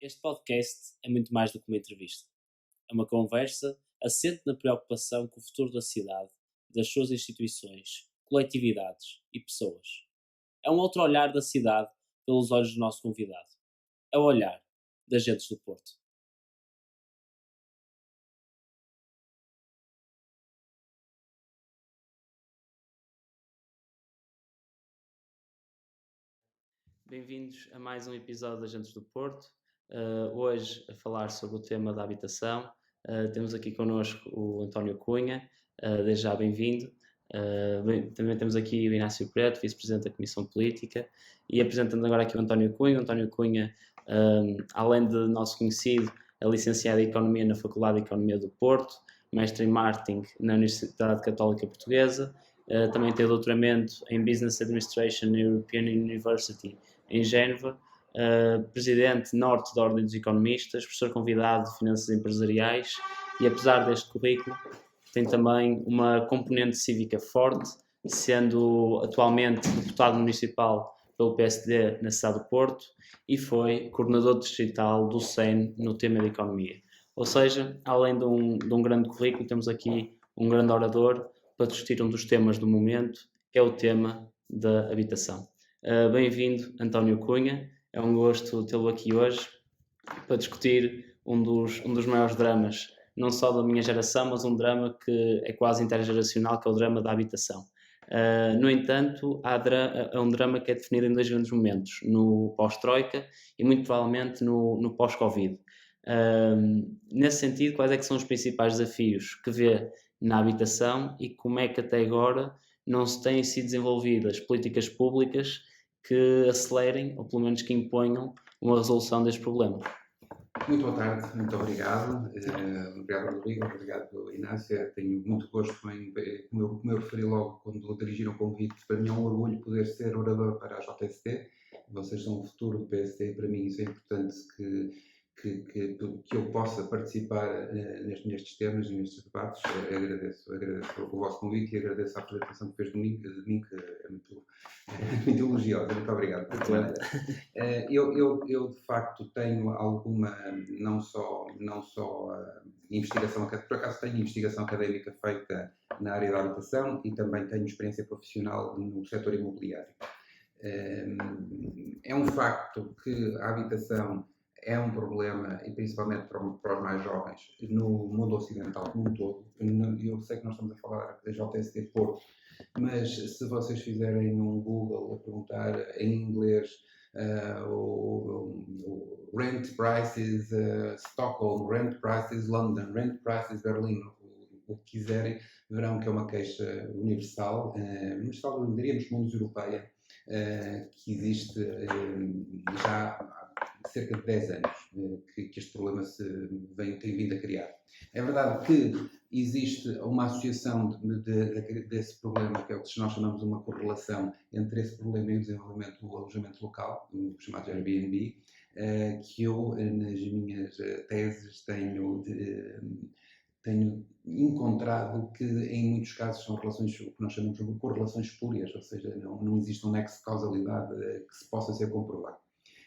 Este podcast é muito mais do que uma entrevista. É uma conversa assente na preocupação com o futuro da cidade, das suas instituições, coletividades e pessoas. É um outro olhar da cidade pelos olhos do nosso convidado. É o olhar das gentes do Porto. Bem-vindos a mais um episódio das Gentes do Porto. Hoje a falar sobre o tema da habitação. Temos aqui connosco o António Cunha, desde já bem-vindo. Também temos aqui o Inácio Preto, vice-presidente da Comissão Política, e apresentando agora aqui o António Cunha. O António Cunha, além de nosso conhecido, é licenciado em Economia na Faculdade de Economia do Porto, mestre em Marketing na Universidade Católica Portuguesa, também tem doutoramento em Business Administration na European University em Génova, presidente norte da Ordem dos Economistas, professor convidado de Finanças Empresariais e, apesar deste currículo, tem também uma componente cívica forte, sendo atualmente deputado municipal pelo PSD na cidade do Porto e foi coordenador distrital do SEN no tema de Economia. Ou seja, além de um grande currículo, temos aqui um grande orador para discutir um dos temas do momento, que é o tema da habitação. Bem-vindo, António Cunha. É um gosto tê-lo aqui hoje para discutir um dos maiores dramas, não só da minha geração, mas um drama que é quase intergeracional, que é o drama da habitação. No entanto, é um drama que é definido em dois grandes momentos, no pós-Troika e muito provavelmente no pós-Covid. Nesse sentido, quais é que são os principais desafios que vê na habitação e como é que até agora não se têm sido desenvolvidas políticas públicas que acelerem, ou pelo menos que imponham, uma resolução deste problema? Muito boa tarde, muito obrigado. Obrigado, Rodrigo, obrigado, Inácio. Tenho muito gosto em, como eu referi logo quando dirigiram o convite, para mim é um orgulho poder ser orador para a JST. Vocês são o futuro do PSD e para mim isso é importante que eu possa participar nestes temas e nestes debates. Agradeço o vosso convite e agradeço a apresentação que fez de mim, que é muito, muito elogiosa. Muito obrigado. Eu de facto tenho alguma, não só investigação académica, por acaso tenho investigação académica feita na área da habitação e também tenho experiência profissional no setor imobiliário. É um facto que a habitação é um problema, e principalmente para os mais jovens, no mundo ocidental como um todo. Eu sei que nós estamos a falar da JST Porto, mas se vocês fizerem um Google a perguntar em inglês o rent prices Stockholm, rent prices London, rent prices Berlim, o que quiserem, verão que é uma queixa universal, mas talvez diríamos mundos europeia, que existe já há cerca de 10 anos que este problema tem vindo a criar. É verdade que existe uma associação desse problema, que é o que nós chamamos de uma correlação entre esse problema e o desenvolvimento do alojamento local, o chamado Airbnb, que eu, nas minhas teses, tenho encontrado que, em muitos casos, são relações, o que nós chamamos de correlações espúrias, ou seja, não existe um nexo de causalidade que se possa ser comprovado.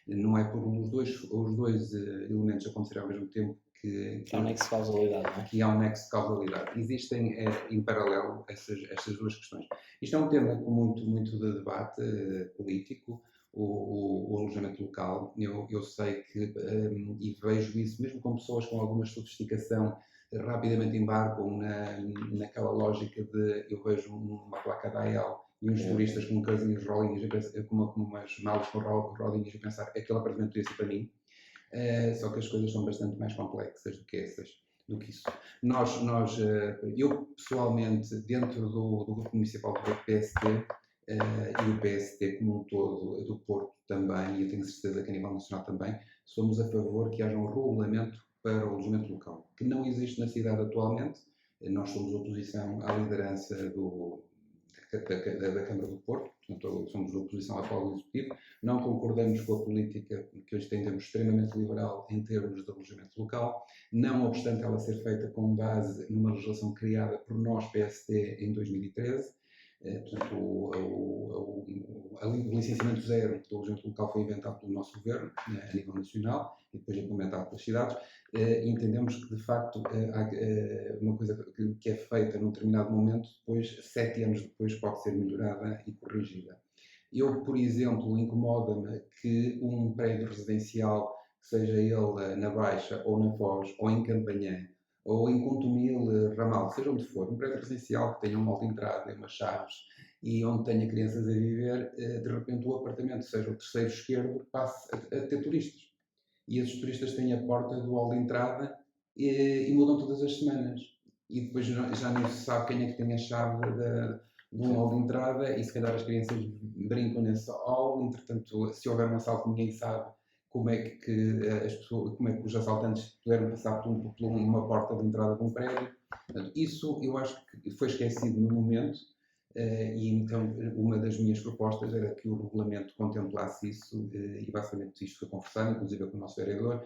Não é por os dois elementos acontecerem ao mesmo tempo que há um nexo de causalidade, não é? Que há um nexo de causalidade. Existem, em paralelo, estas duas questões. Isto é um tema com muito de debate político, o alojamento local. Eu sei que, e vejo isso mesmo com pessoas com alguma sofisticação, rapidamente embarcam naquela lógica de eu vejo uma placa da AEL e uns turistas com casinhos rolinhas, com umas malas com rodinhas, a pensar aquele apartamento podia ser para mim. Só que as coisas são bastante mais complexas do que isso. Eu pessoalmente, dentro do grupo municipal do PSD e do PST como um todo, do Porto também, e eu tenho certeza que a nível nacional também, somos a favor que haja um regulamento para o alojamento local, que não existe na cidade atualmente. Nós somos oposição à liderança da Câmara do Porto, portanto, somos oposição ao atual Executivo, não concordamos com a política que hoje temos extremamente liberal em termos de alojamento local, não obstante ela ser feita com base numa legislação criada por nós, PSD, em 2013, Portanto, o licenciamento zero do alojamento local foi inventado pelo nosso governo, a nível nacional, e depois implementado pelas cidades. Entendemos que, de facto, há uma coisa que é feita num determinado momento, depois, 7 anos depois, pode ser melhorada e corrigida. Eu, por exemplo, incomoda-me que um prédio residencial, seja ele na Baixa, ou na Foz, ou em Campanhã, ou em Contumil, Ramal, seja onde for, um prédio residencial que tenha um hall de entrada e umas chaves e onde tenha crianças a viver, de repente o apartamento, seja o terceiro esquerdo, passe a ter turistas. E esses turistas têm a porta do hall de entrada e mudam todas as semanas. E depois já nem se sabe quem é que tem a chave de um hall de entrada e se calhar as crianças brincam nesse hall. Entretanto, se houver um assalto, ninguém sabe como é que como é que os assaltantes puderam passar por uma porta de entrada de um prédio. Portanto, isso eu acho que foi esquecido no momento. E então uma das minhas propostas era que o regulamento contemplasse isso e basicamente isto foi conversado, inclusive com o nosso vereador,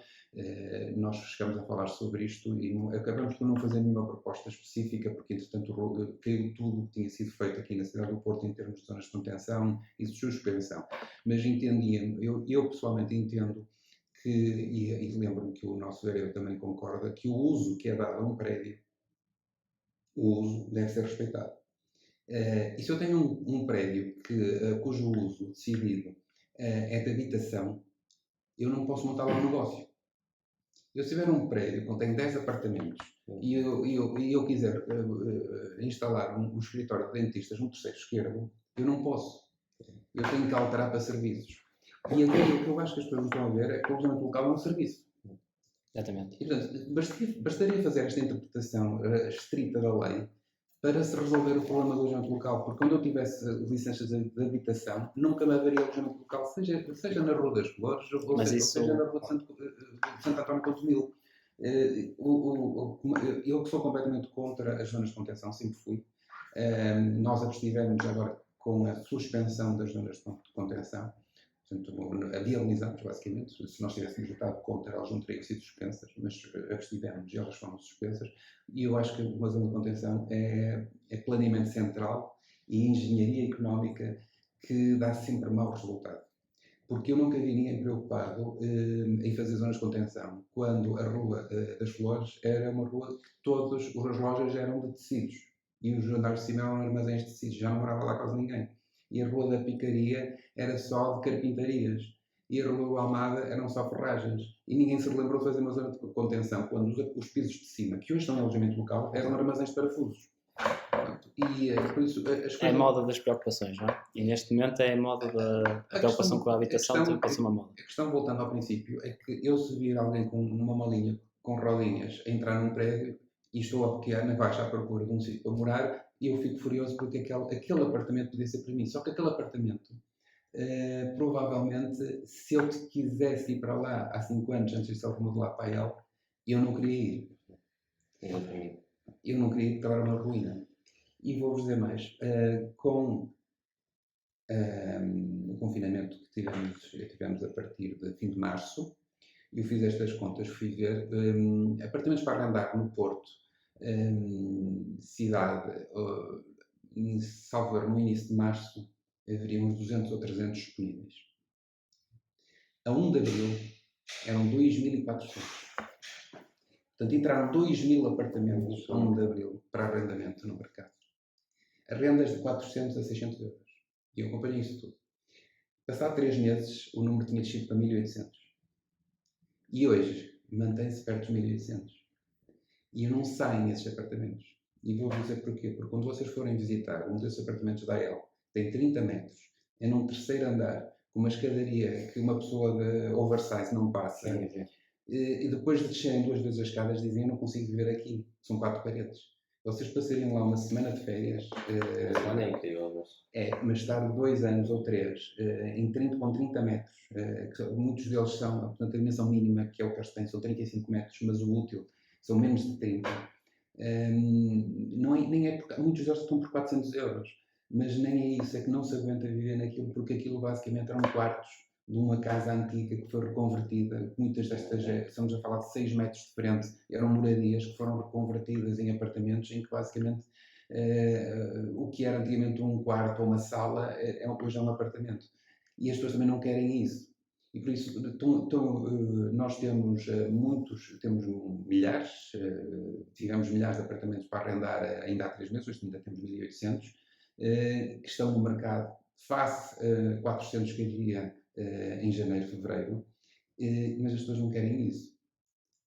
nós chegamos a falar sobre isto e acabamos por não fazer nenhuma proposta específica porque entretanto caiu tudo o que tinha sido feito aqui na cidade do Porto em termos de zonas de contenção e de suspensão, mas eu pessoalmente entendo que, e lembro-me que o nosso vereador também concorda, que o uso que é dado a um prédio, o uso deve ser respeitado. E se eu tenho um prédio cujo uso decidido é de habitação, eu não posso montar lá um negócio. Eu, se tiver um prédio que contém 10 apartamentos e eu quiser instalar um escritório de dentistas no terceiro esquerdo, eu não posso. Eu tenho que alterar para serviços. E aqui o que eu acho que as pessoas não estão a ver é que o alojamento local é um serviço. Exatamente. E, portanto, bastaria fazer esta interpretação estrita da lei para se resolver o problema do alojamento local, porque quando eu tivesse licenças de habitação, nunca me haveria alojamento local, seja na Rua das Flores, ou seja na Rua de Santo António Contumil. Eu sou completamente contra as zonas de contenção, sempre fui. Nós abstivemos agora com a suspensão das zonas de contenção. Portanto, a viabilizamos, basicamente. Se nós tivéssemos votado contra, elas não teriam sido suspensas, mas abstivemos e elas foram suspensas. E eu acho que uma zona de contenção é planeamento central e engenharia económica que dá sempre mau resultado. Porque eu nunca vi ninguém preocupado em fazer zonas de contenção, quando a Rua das Flores era uma rua que todas as lojas eram de tecidos. E os andares de cima eram armazéns de tecidos, já não morava lá quase ninguém. E a Rua da Picaria era só de carpintarias. E a Rua do Almada eram só ferragens. E ninguém se lembrou de fazer uma zona de contenção, quando os pisos de cima, que hoje são em alojamento local, eram armazéns de parafusos. Por isso, é a moda das preocupações, não é? E neste momento é a moda da preocupação com a habitação, tem que ser uma moda. A questão, voltando ao princípio, é que eu se vir alguém com uma malinha com rodinhas a entrar num prédio e estou a pequena, baixa à procura de um sítio para morar, e eu fico furioso porque aquele apartamento podia ser para mim. Só que aquele apartamento, provavelmente, se eu quisesse ir para lá há 5 anos antes de estar remodelar para ele, eu não queria ir. Eu não queria ir porque era uma ruína. E vou-vos dizer mais, com o confinamento que tivemos a partir de fim de março, eu fiz estas contas, fui ver apartamentos para arrendar no Porto, cidade, salvo erro, no início de março, haveria uns 200 ou 300 disponíveis. A 1 de abril eram 2.400. Portanto, entraram 2.000 apartamentos a 1 de abril para arrendamento no mercado. Rendas de 400 a 600 euros. E eu acompanhei isso tudo. Passado 3 meses, o número tinha descido para 1.800. E hoje, mantém-se perto dos 1.800. E eu não saio nesses apartamentos. E vou dizer porquê. Porque quando vocês forem visitar um desses apartamentos da AEL, tem 30 metros, é num terceiro andar, com uma escadaria que uma pessoa de oversize não passa. Sim. E depois de descerem 2 vezes as escadas, dizem: eu não consigo viver aqui. São 4 paredes. Vocês passariam lá uma semana de férias. Não é incrível, mas estar 2 anos ou 3 com 30 metros, muitos deles são, portanto, a dimensão mínima que é o que eles têm são 35 metros, mas o útil são menos de 30. Muitos deles estão por 400 euros, mas nem é isso, é que não se aguenta viver naquilo, porque aquilo basicamente eram quartos de uma casa antiga que foi reconvertida. Muitas destas, estamos a falar de 6 metros de frente, eram moradias que foram reconvertidas em apartamentos em que basicamente O que era antigamente um quarto ou uma sala, hoje é um apartamento. E as pessoas também não querem isso. E por isso, nós temos temos milhares, tivemos milhares de apartamentos para arrendar ainda há 3 meses, hoje ainda temos 1.800, que estão no mercado face a 400 que havia em janeiro, fevereiro, mas as pessoas não querem isso.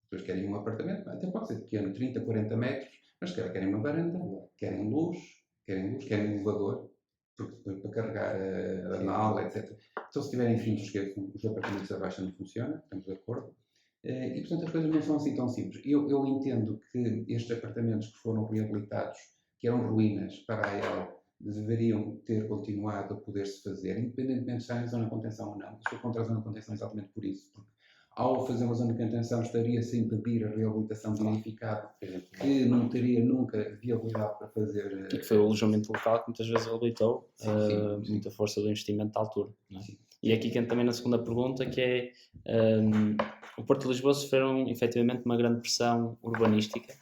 As pessoas querem um apartamento, até pode ser pequeno, 30, 40 metros, mas querem uma varanda, querem luz, querem um elevador, porque para carregar a mala, etc. Então, se tiverem filhos, esqueçam, os apartamentos abaixo não funcionam, estamos de acordo. E, portanto, as coisas não são assim tão simples. Eu entendo que estes apartamentos que foram reabilitados, que eram ruínas para a AEL, deveriam ter continuado a poder-se fazer, independentemente de estarem em zona de contenção ou não. Eu sou contra a zona de contenção exatamente por isso, porque ao fazer uma zona de contenção estaria-se a impedir a reabilitação de um edificado que não teria nunca viabilidade para fazer. E que foi o alojamento local que muitas vezes reabilitou sim. muita força do investimento da altura. Não é? E aqui que entra também na segunda pergunta, que é o Porto de Lisboa sofreram efetivamente uma grande pressão urbanística,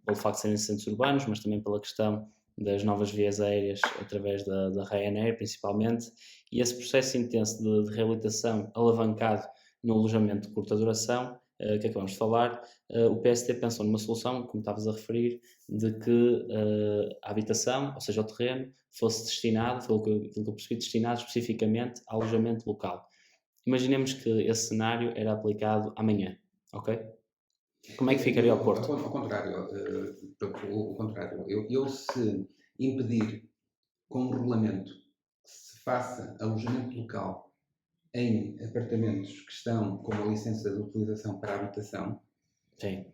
pelo facto de serem centros urbanos, mas também pela questão das novas vias aéreas através da Ryanair principalmente, e esse processo intenso de reabilitação alavancado no alojamento de curta duração, que acabamos de falar, o PSD pensou numa solução, como estavas a referir, de que a habitação, ou seja, o terreno, fosse destinado, pelo que eu percebi, destinado especificamente ao alojamento local. Imaginemos que esse cenário era aplicado amanhã, ok? Como é que ficaria o Porto? Ao contrário, eu se impedir com um regulamento que se faça alojamento local em apartamentos que estão com uma licença de utilização para habitação, sim.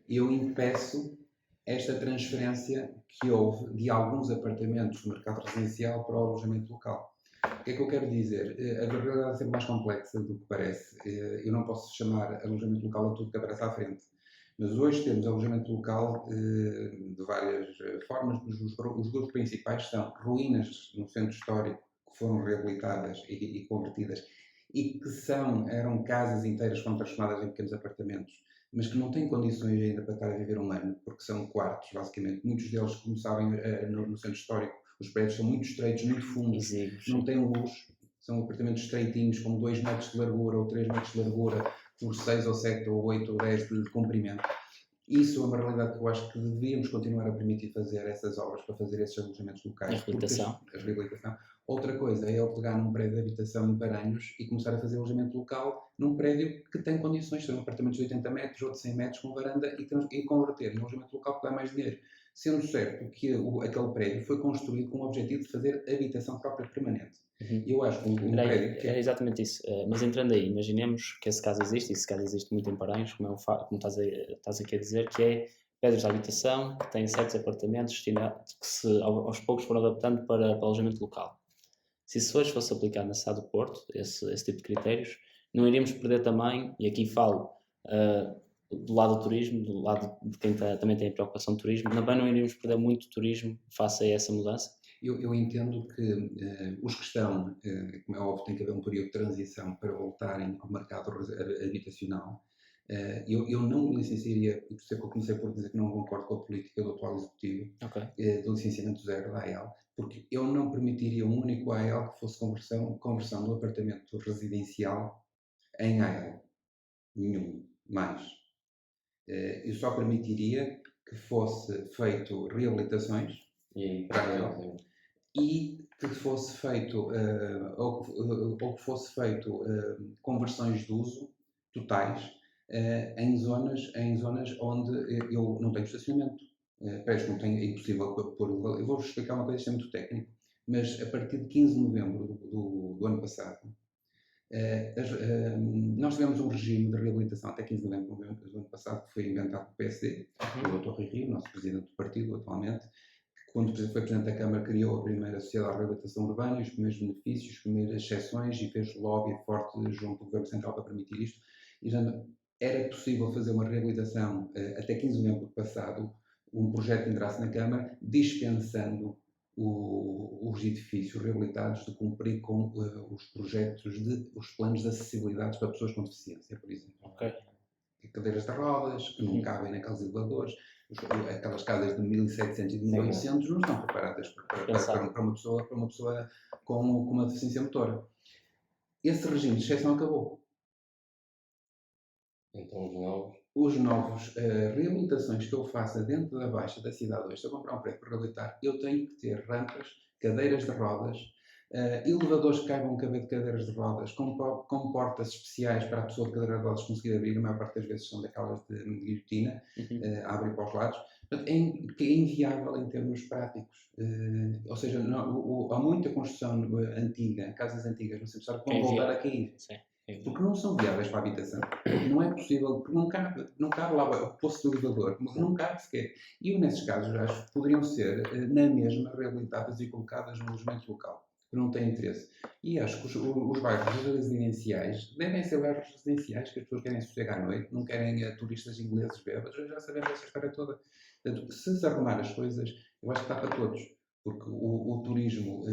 eu impeço esta transferência que houve de alguns apartamentos do mercado residencial para o alojamento local. O que é que eu quero dizer? A realidade é sempre mais complexa do que parece. Eu não posso chamar alojamento local a tudo que aparece à frente. Mas hoje temos alojamento local de várias formas. Os grupos principais são ruínas no centro histórico que foram reabilitadas e convertidas e que eram casas inteiras que foram transformadas em pequenos apartamentos, mas que não têm condições ainda para estar a viver um ano, porque são quartos, basicamente. Muitos deles, como sabem, no centro histórico, os prédios são muito estreitos, muito fundos, não têm luz, são apartamentos estreitinhos, com 2 metros de largura ou 3 metros de largura, por 6 ou 7 ou 8 ou 10 de comprimento. Isso é uma realidade que eu acho que devíamos continuar a permitir fazer essas obras para fazer esses alojamentos locais. A reabilitação. A reabilitação. Outra coisa é eu pegar num prédio de habitação em Paranhos e começar a fazer alojamento local num prédio que tem condições, são apartamentos de 80 metros ou de 100 metros com varanda e converter em alojamento local porque dá mais dinheiro. Sendo certo que aquele prédio foi construído com o objetivo de fazer habitação própria permanente. Eu acho que um prédio... É exatamente isso. Mas entrando aí, imaginemos que esse caso existe, e esse caso existe muito em Paranhos, como estás aqui a dizer, que é prédios de habitação que têm certos apartamentos que se aos poucos foram adaptando para alojamento local. Se isso hoje fosse aplicado na cidade do Porto, esse tipo de critérios, não iríamos perder também, e aqui falo do lado do turismo, do lado de quem também tem a preocupação de turismo, também não iríamos perder muito turismo face a essa mudança? Eu entendo que os que estão, como é óbvio, tem que haver um período de transição para voltarem ao mercado habitacional. Eu não me licenciaria, e por isso é que eu comecei por dizer que não concordo com a política do atual executivo, do licenciamento zero da AEL, porque eu não permitiria um único AEL que fosse conversão do apartamento residencial em AEL. Nenhum. Mais. Eu só permitiria que fosse feito reabilitações para AEL e que fosse feito, ou que fosse feito conversões de uso totais em zonas onde eu não tenho estacionamento. Parece que não tenho, é impossível pôr. Eu vou explicar uma coisa, isto é muito técnico, mas a partir de 15 de novembro do ano passado, nós tivemos um regime de reabilitação até 15 de novembro do ano passado, que foi inventado pelo PSD, o Dr. Rui Rio, nosso presidente do partido atualmente, que quando foi presidente da Câmara criou a primeira Sociedade de Reabilitação Urbana e os primeiros benefícios, as primeiras exceções e fez lobby forte junto do Governo Central para permitir isto. E já era possível fazer uma reabilitação até 15 de novembro do passado, um projeto que entrasse na Câmara, dispensando os edifícios reabilitados de cumprir com os projetos, os planos de acessibilidade para pessoas com deficiência, por exemplo. Cadeiras de rodas, que não cabem naqueles elevadores. aquelas casas de 1700 e de 1800 não estão preparadas para uma pessoa com uma deficiência motora. Esse regime de exceção acabou. Então Os novos reabilitações que eu faça dentro da Baixa da cidade hoje, se eu comprar um prédio para reabilitar, eu tenho que ter rampas, cadeiras de rodas, elevadores que caibam caber de cadeiras de rodas, com portas especiais para a pessoa de cadeira de rodas conseguir abrir, a maior parte das vezes são daquelas de guilhotina, abre para os lados. Portanto, é inviável em termos práticos. Ou seja, há muita construção antiga, casas antigas no centro que vão voltar a cair. Sim. Porque não são viáveis para a habitação. Não é possível, porque não cabe lá o poço do elevador, mas não cabe sequer. E eu, nesses casos, acho que poderiam ser, na mesma, reabilitadas e colocadas no alojamento local, que não tem interesse. E acho que os bairros residenciais devem ser bairros residenciais, que as pessoas querem sossego à noite, não querem turistas ingleses bêbados, já sabemos essa história toda. Portanto, se arrumar as coisas, eu acho que está para todos. Porque o turismo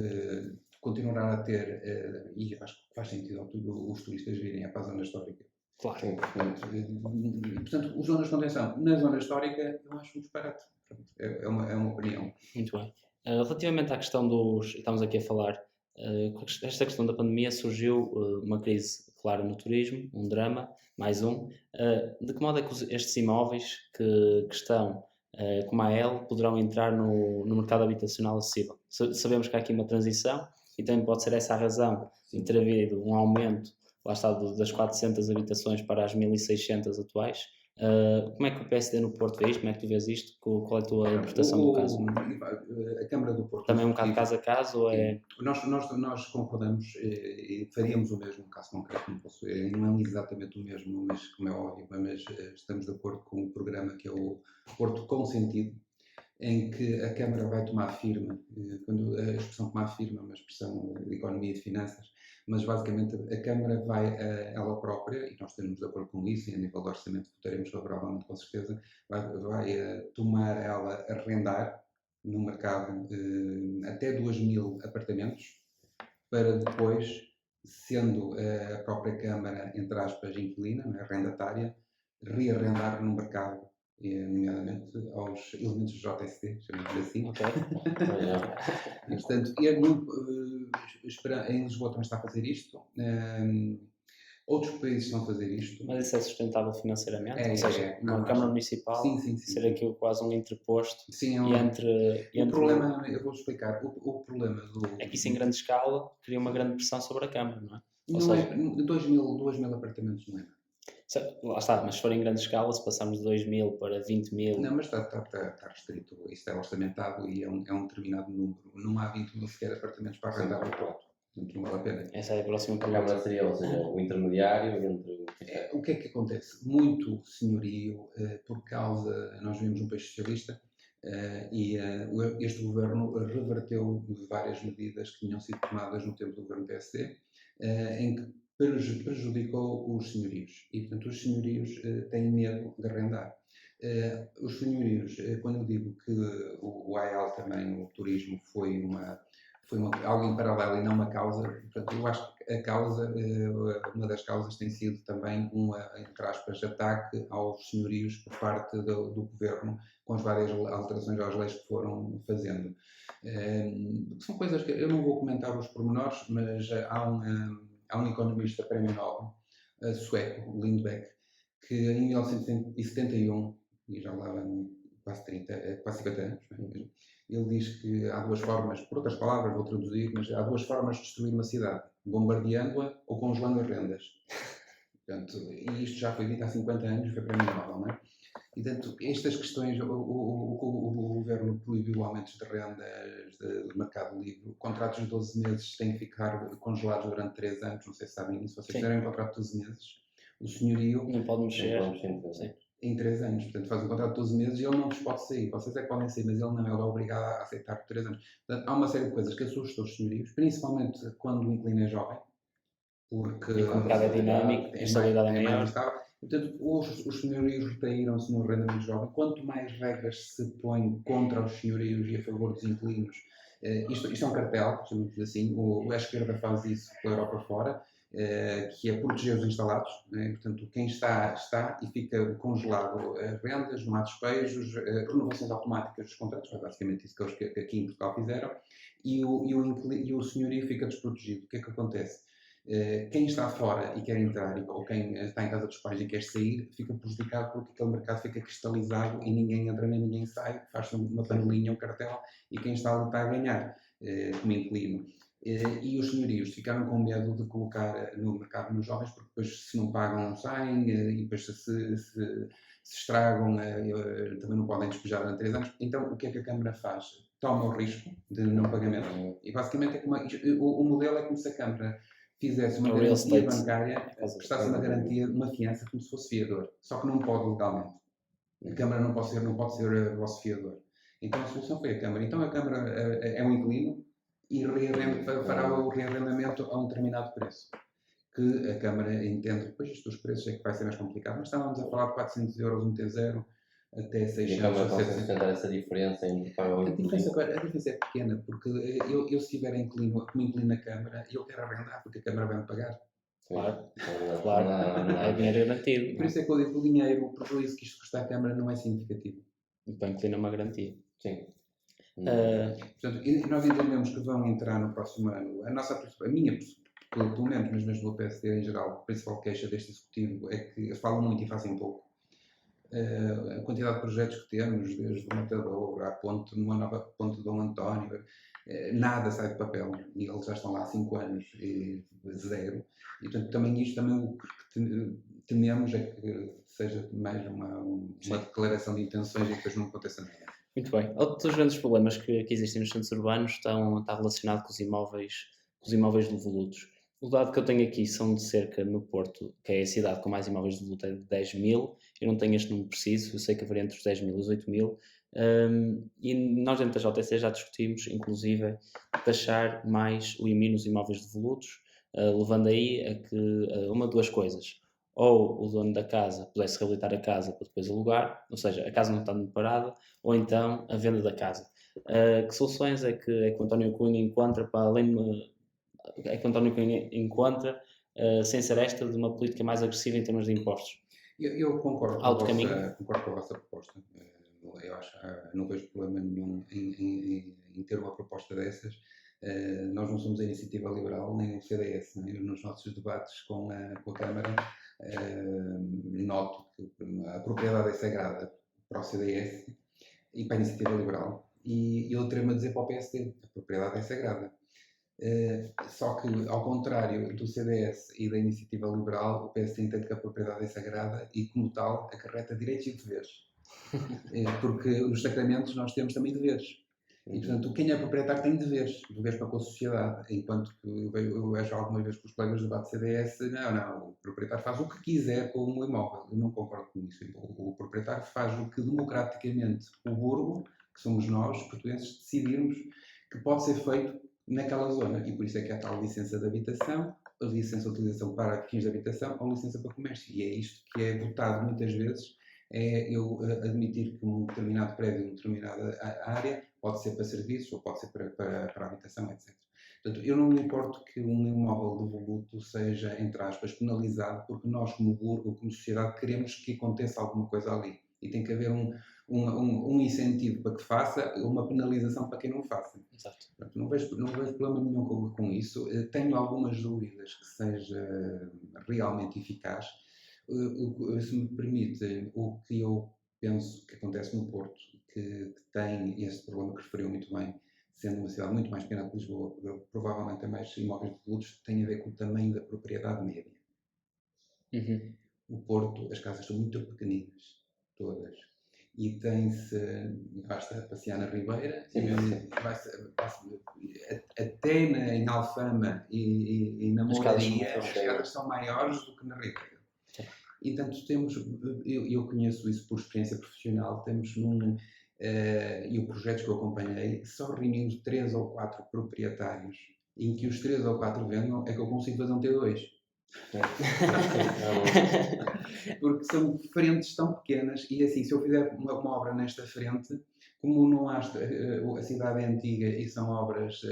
continuará a ter, e acho que faz sentido os turistas virem para a zona histórica. Claro. Portanto, as zonas de contenção na zona histórica, eu acho um disparate. É uma opinião. Muito bem. Relativamente à questão estamos aqui a falar, esta questão da pandemia surgiu uma crise clara no turismo, um drama, mais um. De que modo é que estes imóveis que estão como a L poderão entrar no mercado habitacional acessível? Sabemos que há aqui uma transição e também pode ser essa a razão de ter havido um aumento, lá está, das 400 habitações para as 1600 atuais. Como é que o PSD no Porto vê isto? Como é que tu vês isto? Qual é a tua interpretação do caso? A Câmara do Porto... Também é um bocado caso a caso? Ou é... Nós concordamos e faríamos o mesmo caso concreto. Não é exatamente o mesmo, mas como é óbvio, mas estamos de acordo com o programa que é o Porto com Sentido, em que a Câmara vai tomar firme, quando a expressão tomar firme é uma expressão de economia e de finanças, mas basicamente a Câmara vai, ela própria, e nós estaremos de acordo com isso, e a nível de orçamento votaremos favoravelmente com certeza, vai tomar ela arrendar no mercado até 2.000 apartamentos, para depois, sendo a própria Câmara, entre aspas, inquilina, arrendatária, rearrendar no mercado, nomeadamente aos elementos do JST, chamamos assim. Okay. E, portanto, em Lisboa também está a fazer isto. Outros países estão a fazer isto. Mas isso é sustentável financeiramente? Ou seja, uma Câmara Municipal ser aquilo quase um interposto entre... O problema, eu vou explicar, o problema é que isso em grande escala cria uma grande pressão sobre a Câmara, não é? Ou seja, 2.000 apartamentos não é nada. Lá está, mas se for em grande escala, se passarmos de 2.000 para 20.000... Não, mas está restrito, isto é orçamentado e é um determinado número. Não há 20.000 sequer apartamentos para arrendar no Porto. Portanto, não vale a pena. Essa é a próxima pergunta. A Câmara seria, ou seja, o intermediário entre... O que é que acontece? Muito senhorio, por causa... Nós vivemos um país socialista e este governo reverteu várias medidas que tinham sido tomadas no tempo do governo PSD, em que prejudicou os senhorios. E, portanto, os senhorios têm medo de arrendar. Os senhorios, quando eu digo que o AEL também, o turismo, foi algo em paralelo e não uma causa, portanto, eu acho que a causa, uma das causas tem sido também entre aspas, ataque aos senhorios por parte do governo, com as várias alterações às leis que foram fazendo. São coisas que eu não vou comentar os pormenores, mas há um economista prémio Nobel sueco, Lindbeck, que em 1971, e já lá vão quase 50 anos, ele diz que há duas formas, por outras palavras vou traduzir, mas há duas formas de destruir uma cidade: bombardeando-a ou congelando as rendas. Portanto, e isto já foi dito há 50 anos, foi prémio Nobel, não é? E, portanto, estas questões, o governo proibiu aumentos de rendas de mercado livre. Contratos de 12 meses têm que ficar congelados durante 3 anos, não sei se sabem isso. Se vocês fizerem um contrato de 12 meses, o senhorio não pode mexer em 3 anos. Portanto, faz um contrato de 12 meses e ele não vos pode sair. Vocês é que podem sair, mas ele não, ele é obrigado a aceitar por 3 anos. Portanto, há uma série de coisas que assustam os senhorios, principalmente quando o inquilino é jovem, porque o mercado é dinâmico, a estabilidade é maior. Portanto, os senhorios retraíram-se no arrendamento jovem. Quanto mais regras se põem contra os senhorios e a favor dos inquilinos, isto é um cartel, chamamos assim, a esquerda faz isso pela Europa fora, que é proteger os instalados, né? Portanto, quem está e fica congelado rendas, não há despejos, renovações automáticas dos contratos, foi basicamente isso que aqui em Portugal fizeram, e o senhorio fica desprotegido. O que é que acontece? Quem está fora e quer entrar, ou quem está em casa dos pais e quer sair, fica prejudicado porque aquele mercado fica cristalizado e ninguém entra nem ninguém sai, faz-se uma panelinha, um cartel, e quem está ali está a ganhar, como inquilino. E os senhorios ficaram com medo de colocar no mercado nos jovens, porque depois se não pagam saem, e depois se estragam também não podem despejar durante 3 anos. Então o que é que a Câmara faz? Toma o risco de não pagamento. E basicamente o modelo é como se a Câmara fizesse uma garantia bancária, prestasse uma garantia, uma fiança, como se fosse fiador. Só que não pode legalmente. A Câmara não pode ser vosso fiador. Então a solução foi a Câmara. Então a Câmara é um inquilino e fará o rearrendamento a um determinado preço. Que a Câmara entende, depois isto dos preços é que vai ser mais complicado, mas estávamos a falar de 400 euros um T0 até 600. E a Câmara consegue sustentar essa diferença entre pagar o inquilino? A diferença é pequena, porque eu se tiver inquilino, como inquilino na Câmara, eu quero arrendar porque a Câmara vai-me pagar. Claro, é dinheiro garantido. Por isso é que eu digo que o dinheiro, o prejuízo que isto custa à Câmara não é significativo. E para inquilino é uma garantia. Sim. Portanto, nós entendemos que vão entrar no próximo ano. A minha, pelo menos, mas mesmo do PSD em geral, a principal queixa deste Executivo é que eles falam muito e fazem pouco. A quantidade de projetos que temos, desde o Matador à ponte, numa nova ponte de Dom António, nada sai de papel. E eles já estão lá há 5 anos e zero. E, portanto, também o que tememos é que seja mais uma declaração de intenções e que depois não aconteça nada. Muito bem. Outro dos grandes problemas que existem nos centros urbanos está relacionado com os imóveis devolutos. O dado que eu tenho aqui são de cerca, no Porto, que é a cidade com mais imóveis devolutos, é de 10 mil. Eu não tenho este número preciso, eu sei que haveria entre os 10 mil e os 8 mil. E nós dentro da JTC já discutimos, inclusive, taxar mais o IMI nos imóveis devolutos, levando aí a que uma de duas coisas. Ou o dono da casa pudesse reabilitar a casa para depois alugar, ou seja, a casa não estando parada, ou então a venda da casa. Que soluções é que o António Cunha encontra para além sem ser esta de uma política mais agressiva em termos de impostos? Eu concordo com a vossa proposta. Eu acho, não vejo problema nenhum em ter uma proposta dessas. Nós não somos a Iniciativa Liberal nem o CDS. Né? Nos nossos debates com a Câmara, noto que a propriedade é sagrada para o CDS e para a Iniciativa Liberal. E eu terei-me a dizer para o PSD, a propriedade é sagrada. Só que, ao contrário do CDS e da Iniciativa Liberal, o PSD entende que a propriedade é sagrada e, como tal, acarreta direitos e deveres. Porque nos sacramentos nós temos também deveres. E, portanto, quem é proprietário tem deveres para com a sociedade. Enquanto que eu vejo algumas vezes que os colegas do debate CDS, não, o proprietário faz o que quiser com o imóvel. Eu não concordo com isso. O proprietário faz o que democraticamente o burgo, que somos nós, portugueses, decidimos que pode ser feito naquela zona. E por isso é que há tal licença de habitação, a licença de utilização para fins de habitação ou licença para comércio. E é isto que é votado muitas vezes, é eu admitir que um determinado prédio, uma determinada área, pode ser para serviços ou pode ser para habitação, etc. Portanto, eu não me importo que um imóvel devoluto seja, entre aspas, penalizado, porque nós, como burgo, como sociedade, queremos que aconteça alguma coisa ali. E tem que haver um incentivo para que faça, uma penalização para quem não faça. Exato. Portanto, não vejo problema nenhum com isso. Tenho algumas dúvidas que seja realmente eficaz. Se me permite, o que eu penso que acontece no Porto, que tem esse problema que referiu muito bem, sendo uma cidade muito mais pequena que Lisboa, provavelmente tem mais imóveis devolutos, tem a ver com o tamanho da propriedade média. O Porto, as casas são muito pequeninas, todas. E tem-se, basta passear na Ribeira, até em Alfama e na Mouraria, as casas são maiores do que na Ribeira. E tanto eu conheço isso por experiência profissional, e os projetos que eu acompanhei, só reunindo 3 ou 4 proprietários, em que os 3 ou 4 vendam, é que eu consigo fazer um T2. Porque são frentes tão pequenas e assim, se eu fizer uma obra nesta frente, como não há, a cidade é antiga e são obras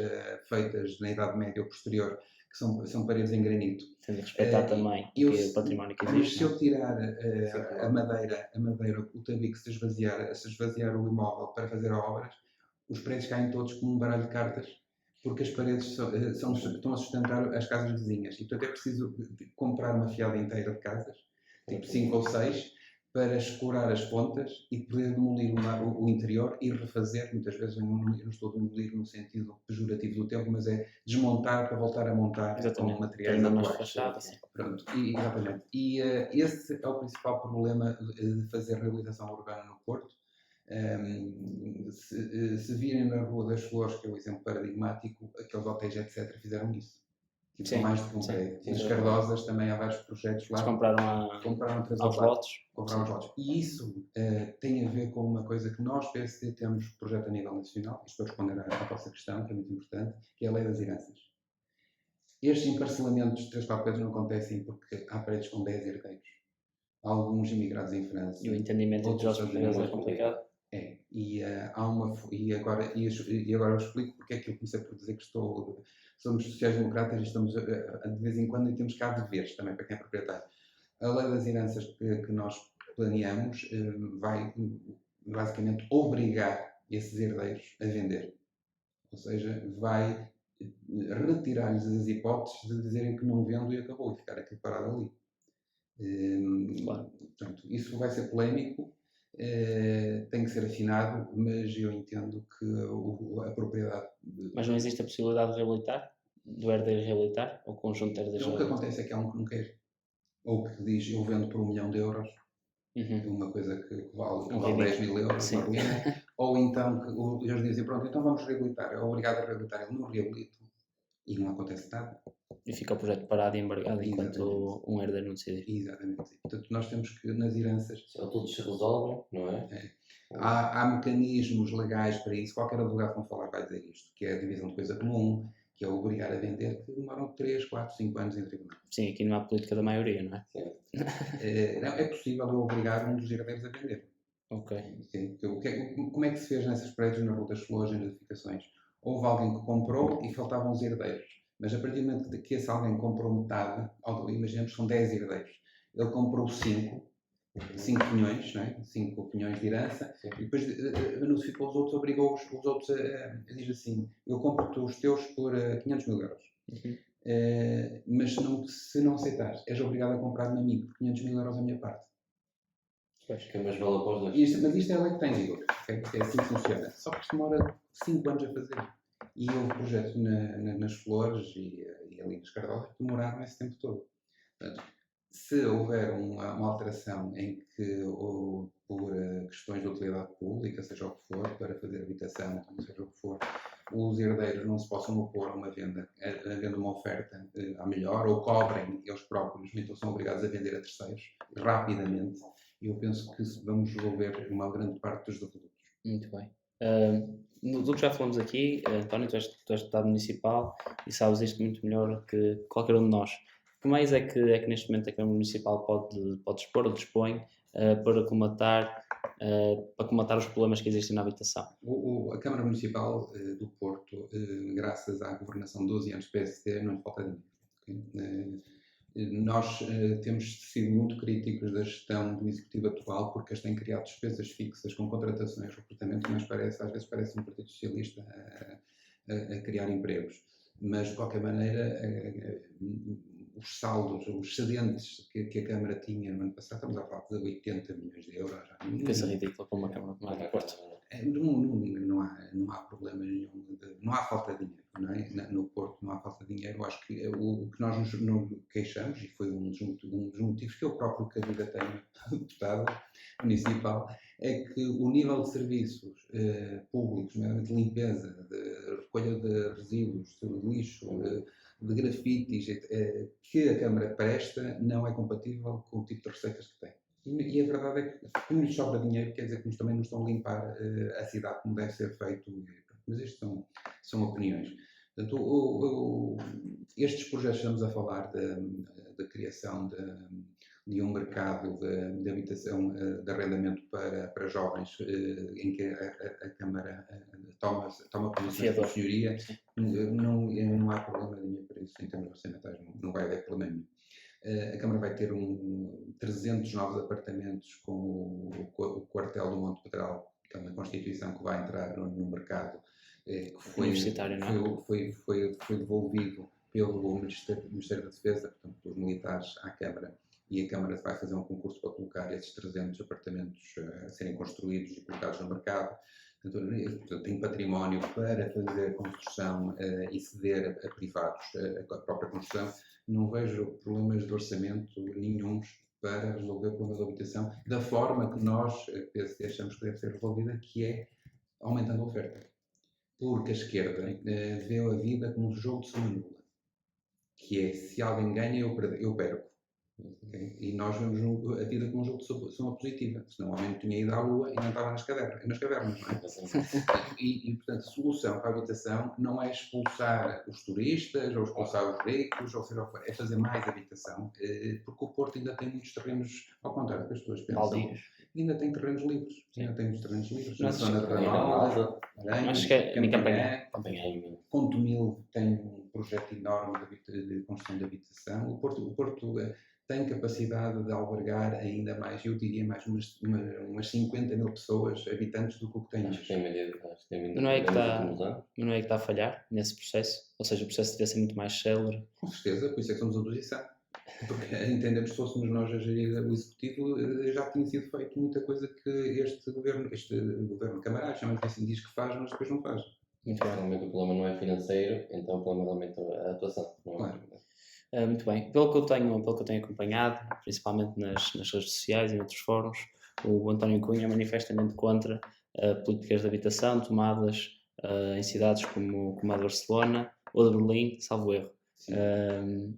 feitas na Idade Média ou posterior, que são paredes em granito. Tendo de respeitar também o património que Mas existe. se eu tirar a madeira, o tabique, se esvaziar o imóvel para fazer obras, os prédios caem todos como um baralho de cartas, porque as paredes estão a sustentar as casas vizinhas. E, portanto, é preciso comprar uma fiada inteira de casas, tipo 5 ou 6, para escurar as pontas e poder demolir o interior e refazer. Muitas vezes eu não estou a demolir no sentido pejorativo do tempo, mas é desmontar para voltar a montar com materiais atuais. Pronto, exatamente. E esse é o principal problema de fazer reabilitação urbana no Porto. Se virem na Rua das Flores, que é o exemplo paradigmático, aqueles hotéis, etc., fizeram isso. Tipo, mais de um prédio. Nas Cardosas também há vários projetos lá. Eles compraram aos lotes. E isso tem a ver com uma coisa que nós, PSD, temos projeto a nível nacional, isto para responder à vossa questão, que é muito importante, que é a lei das heranças. Estes emparcelamentos de 3 paredes não acontecem porque há prédios com 10 herdeiros. Há alguns imigrados em França. E o entendimento entre os portugueses é complicado. E agora eu explico porque é que eu comecei por dizer que somos sociais-democratas e estamos de vez em quando e temos cá deveres também para quem é proprietário. A lei das heranças que nós planeamos vai basicamente obrigar esses herdeiros a vender. Ou seja, vai retirar-lhes as hipóteses de dizerem que não vendo e acabou, e ficar aquilo parado ali. Portanto, isso vai ser polémico, tem que ser afinado, mas eu entendo que a propriedade... Mas não existe a possibilidade de reabilitar? Do herdeiro reabilitar? Ou o conjunto de herdeiros reabilitar? O que acontece é que há um que não quer. Ou que diz, eu vendo por €1 milhão. Uma coisa que vale 10 mil euros, ou então que eles dizem, pronto, então vamos reabilitar, é obrigado a reabilitar, ele não reabilita e não acontece nada. E fica o projeto parado e embargado enquanto um herdeiro não decidir. Exatamente. Portanto, nós temos que, nas heranças... Todos se resolvem, não é? Há mecanismos legais para isso, qualquer advogado que não falar vai dizer isto, que é a divisão de coisa comum, que é obrigar a vender, que demoram 3, 4, 5 anos em tribunal. Sim, aqui não há política da maioria, não é? Não, é possível eu obrigar um dos herdeiros a vender. Ok. Como é que se fez nessas prédios na Rua das Flores, em edificações? Houve alguém que comprou e faltavam os herdeiros. Mas a partir do momento que esse alguém comprou metade, imaginemos que são 10 herdeiros, ele comprou 5 pinhões, não é? 5 pinhões de herança, e depois notificou os outros, obrigou os outros a dizer assim, eu compro os teus por €500 mil. Mas se não aceitares, és obrigado a comprar na mim por €500 mil a minha parte. Pois, que é mais vale após mas isto é a lei que tem, digo. É assim que funciona. Só que isto demora 5 anos a fazer. E houve projetos nas Flores e ali nas Cardosas que demoraram esse tempo todo. Portanto, se houver uma alteração em que, ou por questões de utilidade pública, seja o que for, para fazer habitação, seja o que for, os herdeiros não se possam opor a uma venda, havendo uma oferta à melhor, ou cobrem eles próprios, então são obrigados a vender a terceiros, rapidamente. E eu penso que vamos resolver uma grande parte dos devolutos. Muito bem. Do que já falamos aqui, António, tu és deputado municipal e sabes isto muito melhor que qualquer um de nós. Que meios é que neste momento a Câmara Municipal pode dispor ou dispõe para comatar os problemas que existem na habitação? A Câmara Municipal do Porto, graças à governação de 12 anos do PSD, não lhe falta dinheiro. Nós temos sido muito críticos da gestão do Executivo atual porque eles têm criado despesas fixas com contratações, recrutamento, mas às vezes parece um Partido Socialista a criar empregos. Mas, de qualquer maneira, os saldos, os excedentes que a Câmara tinha no ano passado, estamos a falar de €80 milhões. Pensa ridículo para uma Câmara como a do Porto. Não há problema nenhum, não há falta de dinheiro, não é? No Porto não há falta de dinheiro. Acho que o que nós nos queixamos, e foi um dos motivos que eu próprio candidatei a deputado municipal, é que o nível de serviços públicos, de limpeza, de recolha de resíduos, de lixo, de grafites, que a Câmara presta, não é compatível com o tipo de receitas que tem. E a verdade é que, como lhes sobra dinheiro, quer dizer que também não estão a limpar a cidade como deve ser feito. Mas isto são opiniões. Portanto, estes projetos que estamos a falar da criação de um mercado de habitação, de arrendamento para jovens, em que a Câmara toma posições com senhoria, não há problema nenhum para isso, em termos orçamentais, não vai haver problema nenhum. A Câmara vai ter 300 novos apartamentos com o quartel do Monte Pedral, que é uma constituição que vai entrar no mercado, que foi devolvido pelo Ministério da Defesa, portanto, pelos militares à Câmara, e a Câmara vai fazer um concurso para colocar esses 300 apartamentos a serem construídos e colocados no mercado. Portanto, tem património para fazer construção e ceder a privados a própria construção. Não vejo problemas de orçamento nenhuns para resolver o problema da habitação da forma que nós, PSD, achamos que deve ser resolvida, que é aumentando a oferta. Porque a esquerda vê a vida como um jogo de soma nula, que é, se alguém ganha, eu perco. Okay? E nós vemos a vida como um jogo de soma positiva. Senão o homem tinha ido à Lua e não estava nas cavernas, não é? E, portanto, a solução para a habitação não é expulsar os turistas ou expulsar os ricos, ou seja, é fazer mais habitação, porque o Porto ainda tem muitos terrenos, ao contrário do que as pessoas pensam, ainda tem terrenos livres. Ainda tem muitos terrenos livres. Na zona de Ramalda, acho que é Campanhã, Contomil tem um projeto enorme de construção de habitação. O Porto tem capacidade de albergar ainda mais, eu diria mais umas 50 mil pessoas, habitantes, do que o que tem. Acho que tem não é que está a falhar nesse processo? Ou seja, o processo devia ser muito mais célere? Com certeza, por isso é que somos oposição. Porque entendemos que se fôssemos nós a gerir o Executivo, já tinha sido feito muita coisa que este governo de Camarás, chama-se assim, diz que faz, mas depois não faz. Realmente o problema não é financeiro, então o problema realmente é a atuação. Não é? Claro. Muito bem. Pelo que eu tenho acompanhado, principalmente nas redes sociais e noutros fóruns, o António Cunha é manifestamente contra políticas de habitação tomadas em cidades como a de Barcelona ou de Berlim, salvo erro.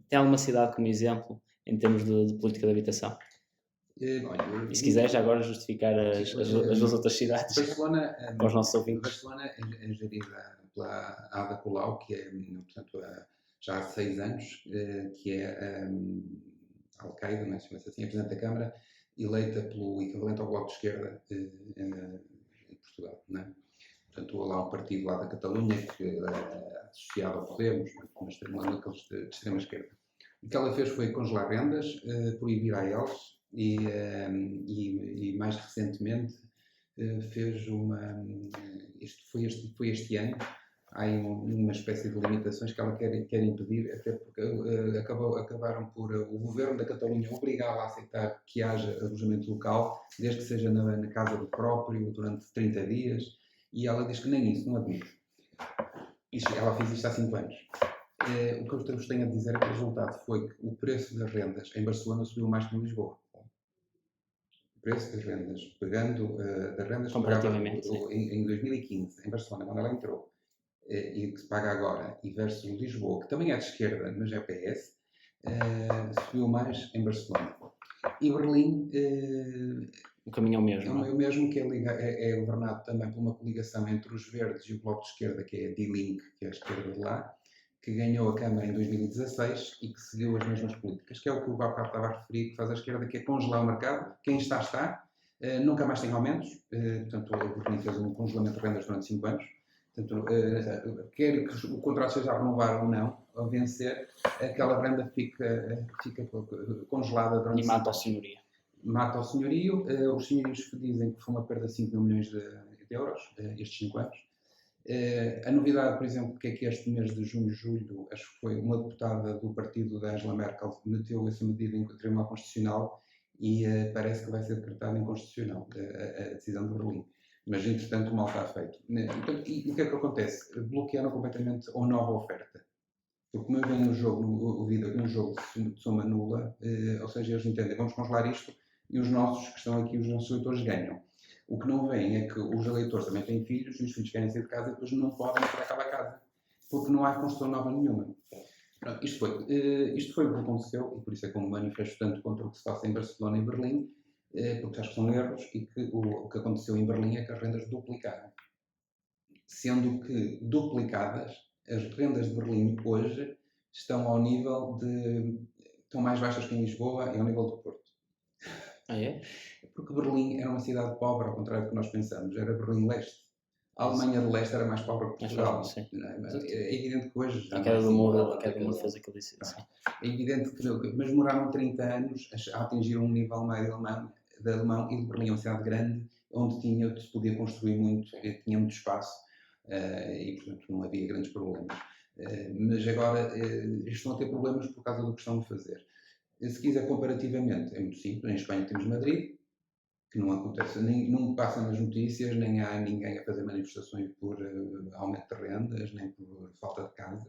Tem alguma cidade como exemplo em termos de política de habitação? Olha, e se quiser já agora justificar as duas outras cidades Barcelona, para os nossos ouvintes. Barcelona é gerida pela Ada Colau, que é, portanto, já há 6 anos, que é Al-Qaeda, não é? Chama-se assim, a Presidente da Câmara, eleita pelo equivalente ao Bloco de Esquerda em Portugal, não é? Portanto, há lá um partido lá da Catalunha que é associado ao Podemos, mas daqueles de extrema esquerda. O que ela fez foi congelar rendas, proibir AELs e mais recentemente fez isto foi este ano, há uma espécie de limitações que ela quer impedir, até porque acabaram por o governo da Catalunha obrigá-la a aceitar que haja alojamento local, desde que seja na casa do próprio, durante 30 dias, e ela diz que nem isso, não admite. Ela fez isto há 5 anos. O que eu vos tenho a dizer é que o resultado foi que o preço das rendas em Barcelona subiu mais que em Lisboa. O preço das rendas, pegando das rendas que pagava em 2015, em Barcelona, quando ela entrou, e que se paga agora, e versus Lisboa, que também é de esquerda, mas é PS, subiu mais em Barcelona. E Berlim... o caminho é o mesmo. É o mesmo, que é governado também por uma coligação entre os Verdes e o Bloco de Esquerda, que é a Die Linke, que é a esquerda de lá, que ganhou a Câmara em 2016 e que seguiu as mesmas políticas, que é o que o Bacaro estava a referir, que faz a esquerda, que é congelar o mercado. Quem está, nunca mais tem aumentos. Portanto, o Berlim fez um congelamento de rendas durante 5 anos. Portanto, quer que o contrato seja a renovar ou não, a vencer, aquela renda fica congelada durante 5 anos. E mata o senhorio. Mata o senhorio. Os senhorios dizem que foi uma perda de 5 mil milhões de euros estes 5 anos. A novidade, por exemplo, que é que este mês de junho, julho, acho que foi uma deputada do partido da Angela Merkel meteu essa medida em Tribunal Constitucional e parece que vai ser decretada inconstitucional a decisão de Berlim. Mas, entretanto, o mal está feito. E o que é que acontece? Bloquearam completamente a nova oferta. Porque como eu venho no jogo, um jogo de soma nula, ou seja, eles entendem, vamos congelar isto e os nossos que estão aqui, os nossos eleitores ganham. O que não vem é que os eleitores também têm filhos e os filhos querem sair de casa e depois não podem ir para aquela casa, porque não há construção nova nenhuma. Isto foi o que aconteceu, e por isso é que eu me manifesto tanto contra o que se passa em Barcelona e Berlim, porque acho que são erros, e que o que aconteceu em Berlim é que as rendas duplicaram. Sendo que duplicadas, as rendas de Berlim hoje estão ao nível estão mais baixas que em Lisboa e ao nível do Porto. Ah, é? Porque Berlim era uma cidade pobre, ao contrário do que nós pensamos, era Berlim-Leste. A Alemanha de Leste era mais pobre que Mais Portugal. pobre, sim. Não é? Exato. É evidente que hoje já A não é queda do assim. muro, nada a queda do muro daquele- fez aquilo isso. Sim. É evidente que não, mas demoraram 30 anos a atingir um nível médio de alemão, e de Berlim é uma cidade grande, onde se podia construir muito, tinha muito espaço, e portanto não havia grandes problemas. Mas agora estão a ter problemas por causa do que estão a fazer. Se quiser comparativamente, é muito simples. Em Espanha temos Madrid, que não acontece, nem, não passa nas notícias, nem há ninguém a fazer manifestações por aumento de rendas, nem por falta de casas.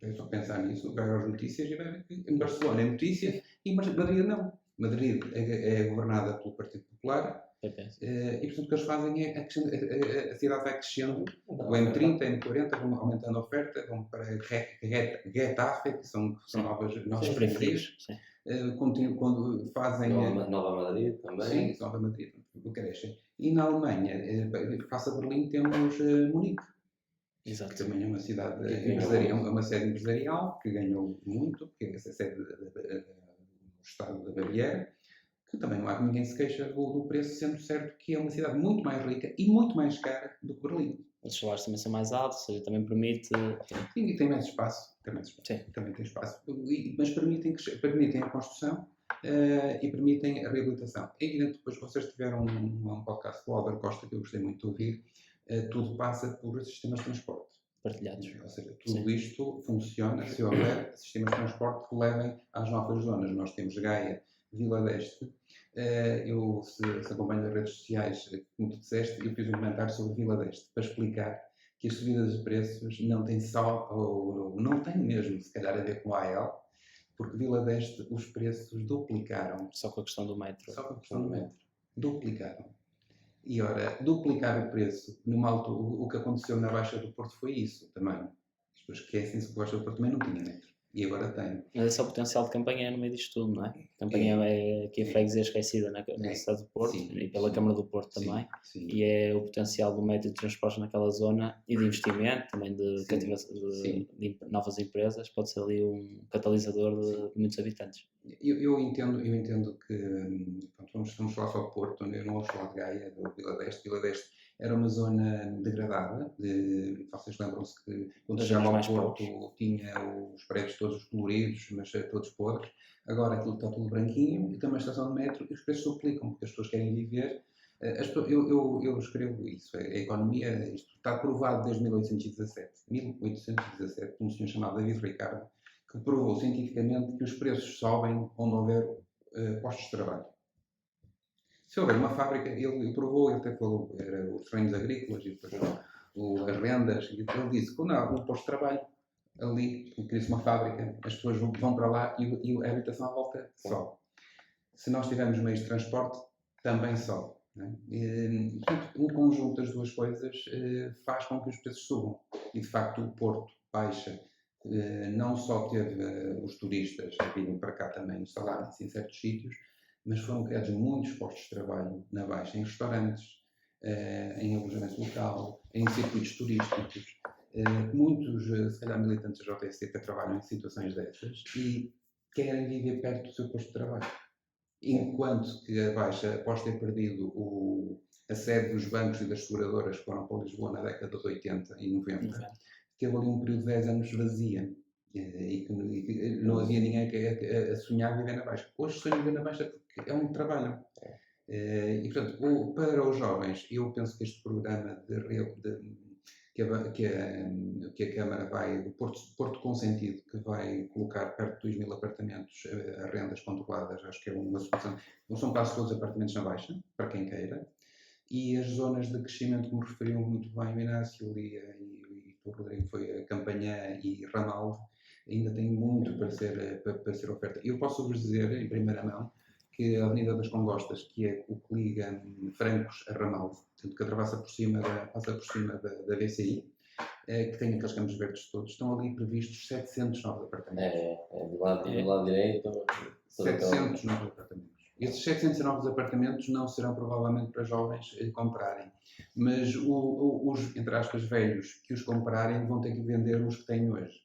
É só pensar nisso, vai às notícias e vai ver que em Barcelona é notícia e Madrid não. Madrid é governada pelo Partido Popular, e portanto o que eles fazem é a cidade vai crescendo, o M30, M40 vão aumentando a oferta, vão para Getafe, que são novas periferias. quando fazem Nova Madrid também. sim, Nova Madrid, crescem. E na Alemanha, face a Berlim, temos Munique, Exato. que também é uma cidade Que empresarial, é uma sede empresarial que ganhou muito, porque é essa sede do Estado da Baviera, que também não há ninguém se queixa do preço, sendo certo que é uma cidade muito mais rica e muito mais cara do que Berlim. Os salários também são mais altos, ou seja, também permite. Sim, e tem mais espaço. Sim. Também tem espaço. Mas permitem a construção e permitem a reabilitação. É evidente que depois vocês tiveram um podcast do Álvaro Costa, que eu gostei muito de ouvir, tudo passa por sistemas de transporte. Partilhados. Ou seja, tudo isto funciona se houver sistemas de transporte que levem às novas zonas. Nós temos Gaia, Vila d'Este. Se acompanho as redes sociais, como tu disseste, eu fiz um comentário sobre Vila d'Este para explicar que as subidas de preços não têm só, ou não têm mesmo, se calhar, a ver com a AEL, porque Vila d'Este os preços duplicaram. Só com a questão do metro. Só com a questão do metro. Duplicaram. E ora, duplicar o preço, numa altura, o que aconteceu na Baixa do Porto foi isso também. As pessoas esquecem-se que a Baixa do Porto também não tinha metro. E agora tem. Mas esse é o potencial de Campanhã no meio disto tudo, não é? Campanhã é aqui a freguesia esquecida na cidade do Porto, Sim, e pela Câmara do Porto também. Sim. E é o potencial do método de transporte naquela zona e de investimento, também de novas empresas, pode ser ali um catalisador de muitos habitantes. Eu entendo que, pronto, vamos falar só de Porto, eu não vou falar de Gaia, do Vila d'Este. Vila d'Este era uma zona degradada, vocês lembram-se que quando chegámos ao Porto tinha os prédios todos coloridos, mas todos podres. Agora aquilo está tudo branquinho e tem uma estação de metro e os preços duplicam, porque as pessoas querem viver. Eu escrevo isso, a economia, isto está provado desde 1817, por um senhor chamado David Ricardo, que provou cientificamente que os preços sobem onde houver postos de trabalho. Se houver uma fábrica, ele provou, ele até falou, era os terrenos agrícolas e depois as rendas, e ele disse que quando há um posto de trabalho ali, cria-se uma fábrica, as pessoas vão para lá e a habitação à volta sobe. Se nós tivermos meios de transporte, também sobe. Portanto, um conjunto das duas coisas faz com que os preços subam. E de facto o Porto baixa. Não só teve os turistas a virem para cá também instalarem-se em certos sítios, mas foram criados muitos postos de trabalho na Baixa, em restaurantes, em alojamento local, em circuitos turísticos. Muitos, se calhar, militantes da JST que trabalham em situações dessas e querem viver perto do seu posto de trabalho. Enquanto que a Baixa, após ter perdido a sede dos bancos e das seguradoras que foram para Lisboa na década de 80 e 90, teve ali um período de 10 anos vazia e que não havia ninguém a sonhar viver na Baixa. Hoje sonham viver na Baixa porque é onde trabalham. E portanto, para os jovens, eu penso que este programa que a Câmara vai, o Porto Consentido, que vai colocar perto de 2.000 apartamentos a rendas controladas, acho que é uma solução. Não são quase todos apartamentos na Baixa, para quem queira. E as zonas de crescimento, como referiam muito bem o Inácio e o Rodrigo, foi a Campanhã e Ramalde, ainda tem muito para ser oferta. Eu posso-vos dizer, em primeira mão, que a Avenida das Congostas, que é o que liga Francos a Ramalde, portanto, que passa por cima da VCI, que tem aqueles campos verdes todos, estão ali previstos 700 novos apartamentos. Do lado direito. 700 novos apartamentos. Esses 700 novos apartamentos não serão provavelmente para jovens comprarem, mas os, entre aspas, velhos que os comprarem vão ter que vender os que têm hoje,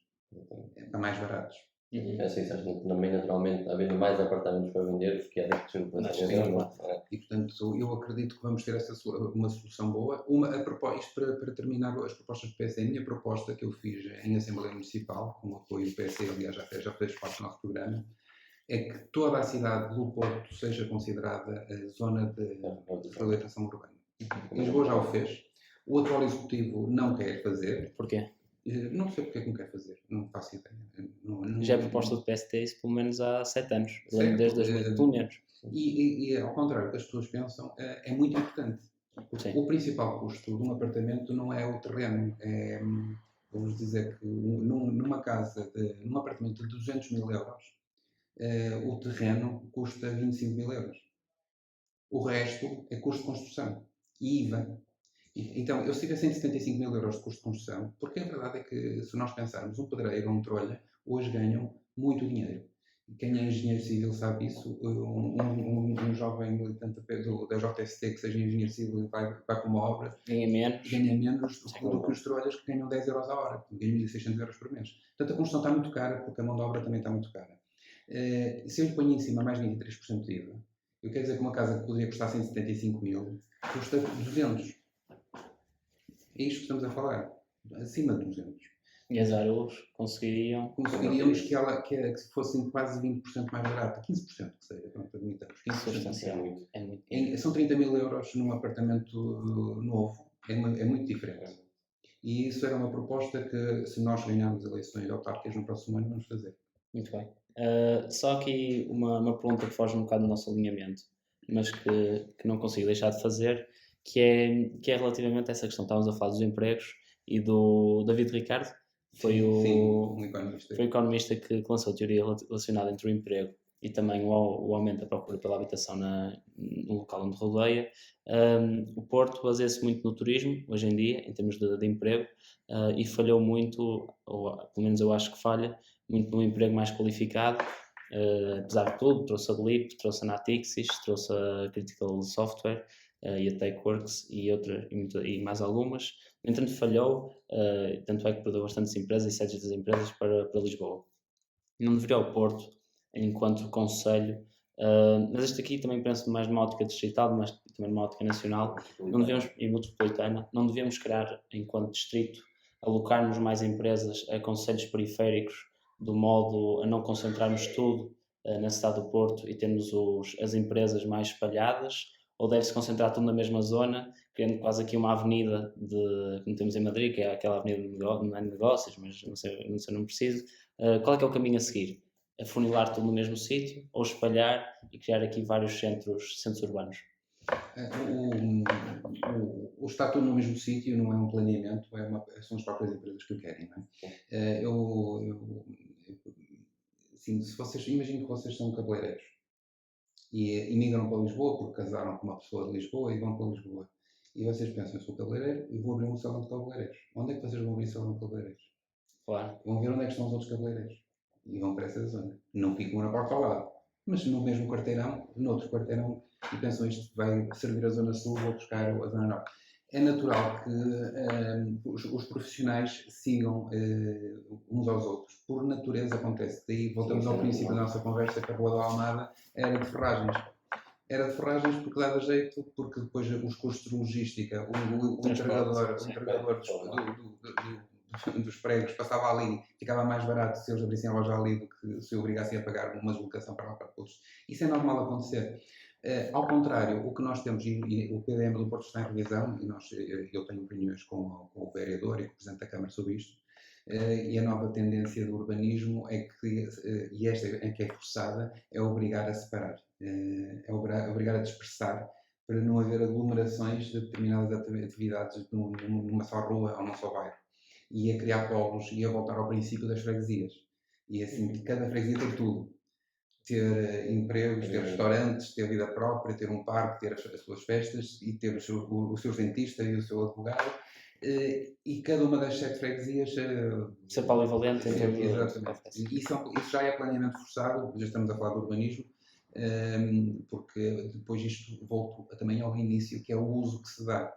para mais baratos. É assim, sabes, também naturalmente havendo mais apartamentos para vender, porque é daqui que o preço Mas é sim, grande, claro. não é? E, portanto, eu acredito que vamos ter uma solução boa. Isto para terminar as propostas do PSD, a minha proposta que eu fiz em Assembleia Municipal, com o apoio do PSD, aliás, já fez parte do nosso programa, é que toda a cidade do Porto seja considerada zona de reabilitação urbana. Lisboa já o fez. O atual Executivo não quer fazer. Porquê? Não sei porque é que não quer fazer, não faço ideia. Já é proposta do PST isso pelo menos há 7 anos. Certo, Desde 2000, pelo menos. E ao contrário do que as pessoas pensam, é muito importante. Porque Sim. o principal custo de um apartamento não é o terreno. Vamos dizer que numa casa, num apartamento de 200 mil euros, o terreno custa 25 mil euros. O resto é custo de construção e IVA. Então, eu se tiver 175 mil euros de custo de construção, porque a verdade é que, se nós pensarmos, um pedreiro ou um trolha, hoje ganham muito dinheiro. Quem é engenheiro civil sabe isso. Um jovem militante da JST que seja engenheiro civil vai para uma obra Ganha menos. ganha menos do que os trolhas que ganham 10 euros a hora, ganham 1.600 euros por mês. Portanto, a construção está muito cara, porque a mão de obra também está muito cara. Se eu lhe ponho em cima mais 23% de IVA, eu quero dizer que uma casa que poderia custar 175 mil, custa 200. É isto que estamos a falar. Acima de 200. E as Arus Conseguiríamos que fossem quase 20% mais barata. 15% que seja. Pronto, admitamos. 15% substancial. É muito dinheiro. São 30 mil euros num apartamento novo. É muito diferente. E isso era uma proposta que, se nós ganharmos eleições autárquicas no próximo ano, vamos fazer. Muito bem. Só aqui uma pergunta que foge um bocado do nosso alinhamento, mas que não consigo deixar de fazer, que é relativamente a essa questão. Estávamos a falar dos empregos e do David Ricardo, foi o economista que lançou a teoria relacionada entre o emprego e também o aumento da procura pela habitação no local onde rodeia. O Porto baseia-se muito no turismo, hoje em dia, em termos de emprego, e falhou muito, ou pelo menos eu acho que falha, muito no emprego mais qualificado. Apesar de tudo, trouxe a Blip, trouxe a Natixis, trouxe a Critical Software e a TechWorks e mais algumas. No entanto, falhou, tanto é que perdeu bastantes empresas e sedes das empresas para Lisboa. Não deveria o Porto, enquanto conselho, mas isto aqui também penso mais numa ótica distrital, mas também numa ótica nacional, e metropolitana, não devíamos criar, enquanto distrito, alocarmos mais empresas a conselhos periféricos, do modo a não concentrarmos tudo na cidade do Porto e termos as empresas mais espalhadas, ou deve-se concentrar tudo na mesma zona, criando quase aqui uma avenida como temos em Madrid, que é aquela avenida de negócios, mas não sei, não preciso. Qual é que é o caminho a seguir? Afunilar tudo no mesmo sítio, ou espalhar e criar aqui vários centros urbanos? O estar tudo no mesmo sítio não é um planeamento, são as próprias empresas que o querem, não é? Assim, imagino que vocês são cabeleireiros e migram para Lisboa porque casaram com uma pessoa de Lisboa e vão para Lisboa. E vocês pensam, eu sou cabeleireiro e vou abrir um salão de cabeleireiros. Onde é que vocês vão abrir um salão de cabeleireiros? Claro. Vão ver onde é que estão os outros cabeleireiros e vão para essa zona. Não ficam na porta ao lado, mas no mesmo quarteirão, noutro quarteirão, e pensam isto vai servir a zona sul, vou buscar a zona norte. É natural que os profissionais sigam uns aos outros. Por natureza acontece. Daí voltamos ao princípio da nossa conversa, que a Rua da Almada era de ferragens. Era de ferragens porque dava jeito, porque depois os custos de logística, o entregador dos pregos passava ali, ficava mais barato se eles abrissem a loja ali do que se obrigassem a pagar uma deslocação para lá para todos. Isso é normal acontecer. Ao contrário, o que nós temos, e o PDM do Porto está em revisão, e eu tenho opiniões com o vereador e com o Presidente da Câmara sobre isto, e a nova tendência do urbanismo é que, e esta é que é forçada, é obrigar a separar, é obrigar a dispersar, para não haver aglomerações de determinadas atividades numa só rua ou num só bairro. E a criar polos e a voltar ao princípio das freguesias. E assim, cada freguesia tem tudo. Ter empregos, ter restaurantes, ter vida própria, ter um parque, ter as suas festas e ter o seu dentista e o seu advogado. E cada uma das 7 freguesias ser polivalente. Exatamente. Isso já é planeamento forçado, já estamos a falar do urbanismo, porque depois isto volta também ao início, que é o uso que se dá.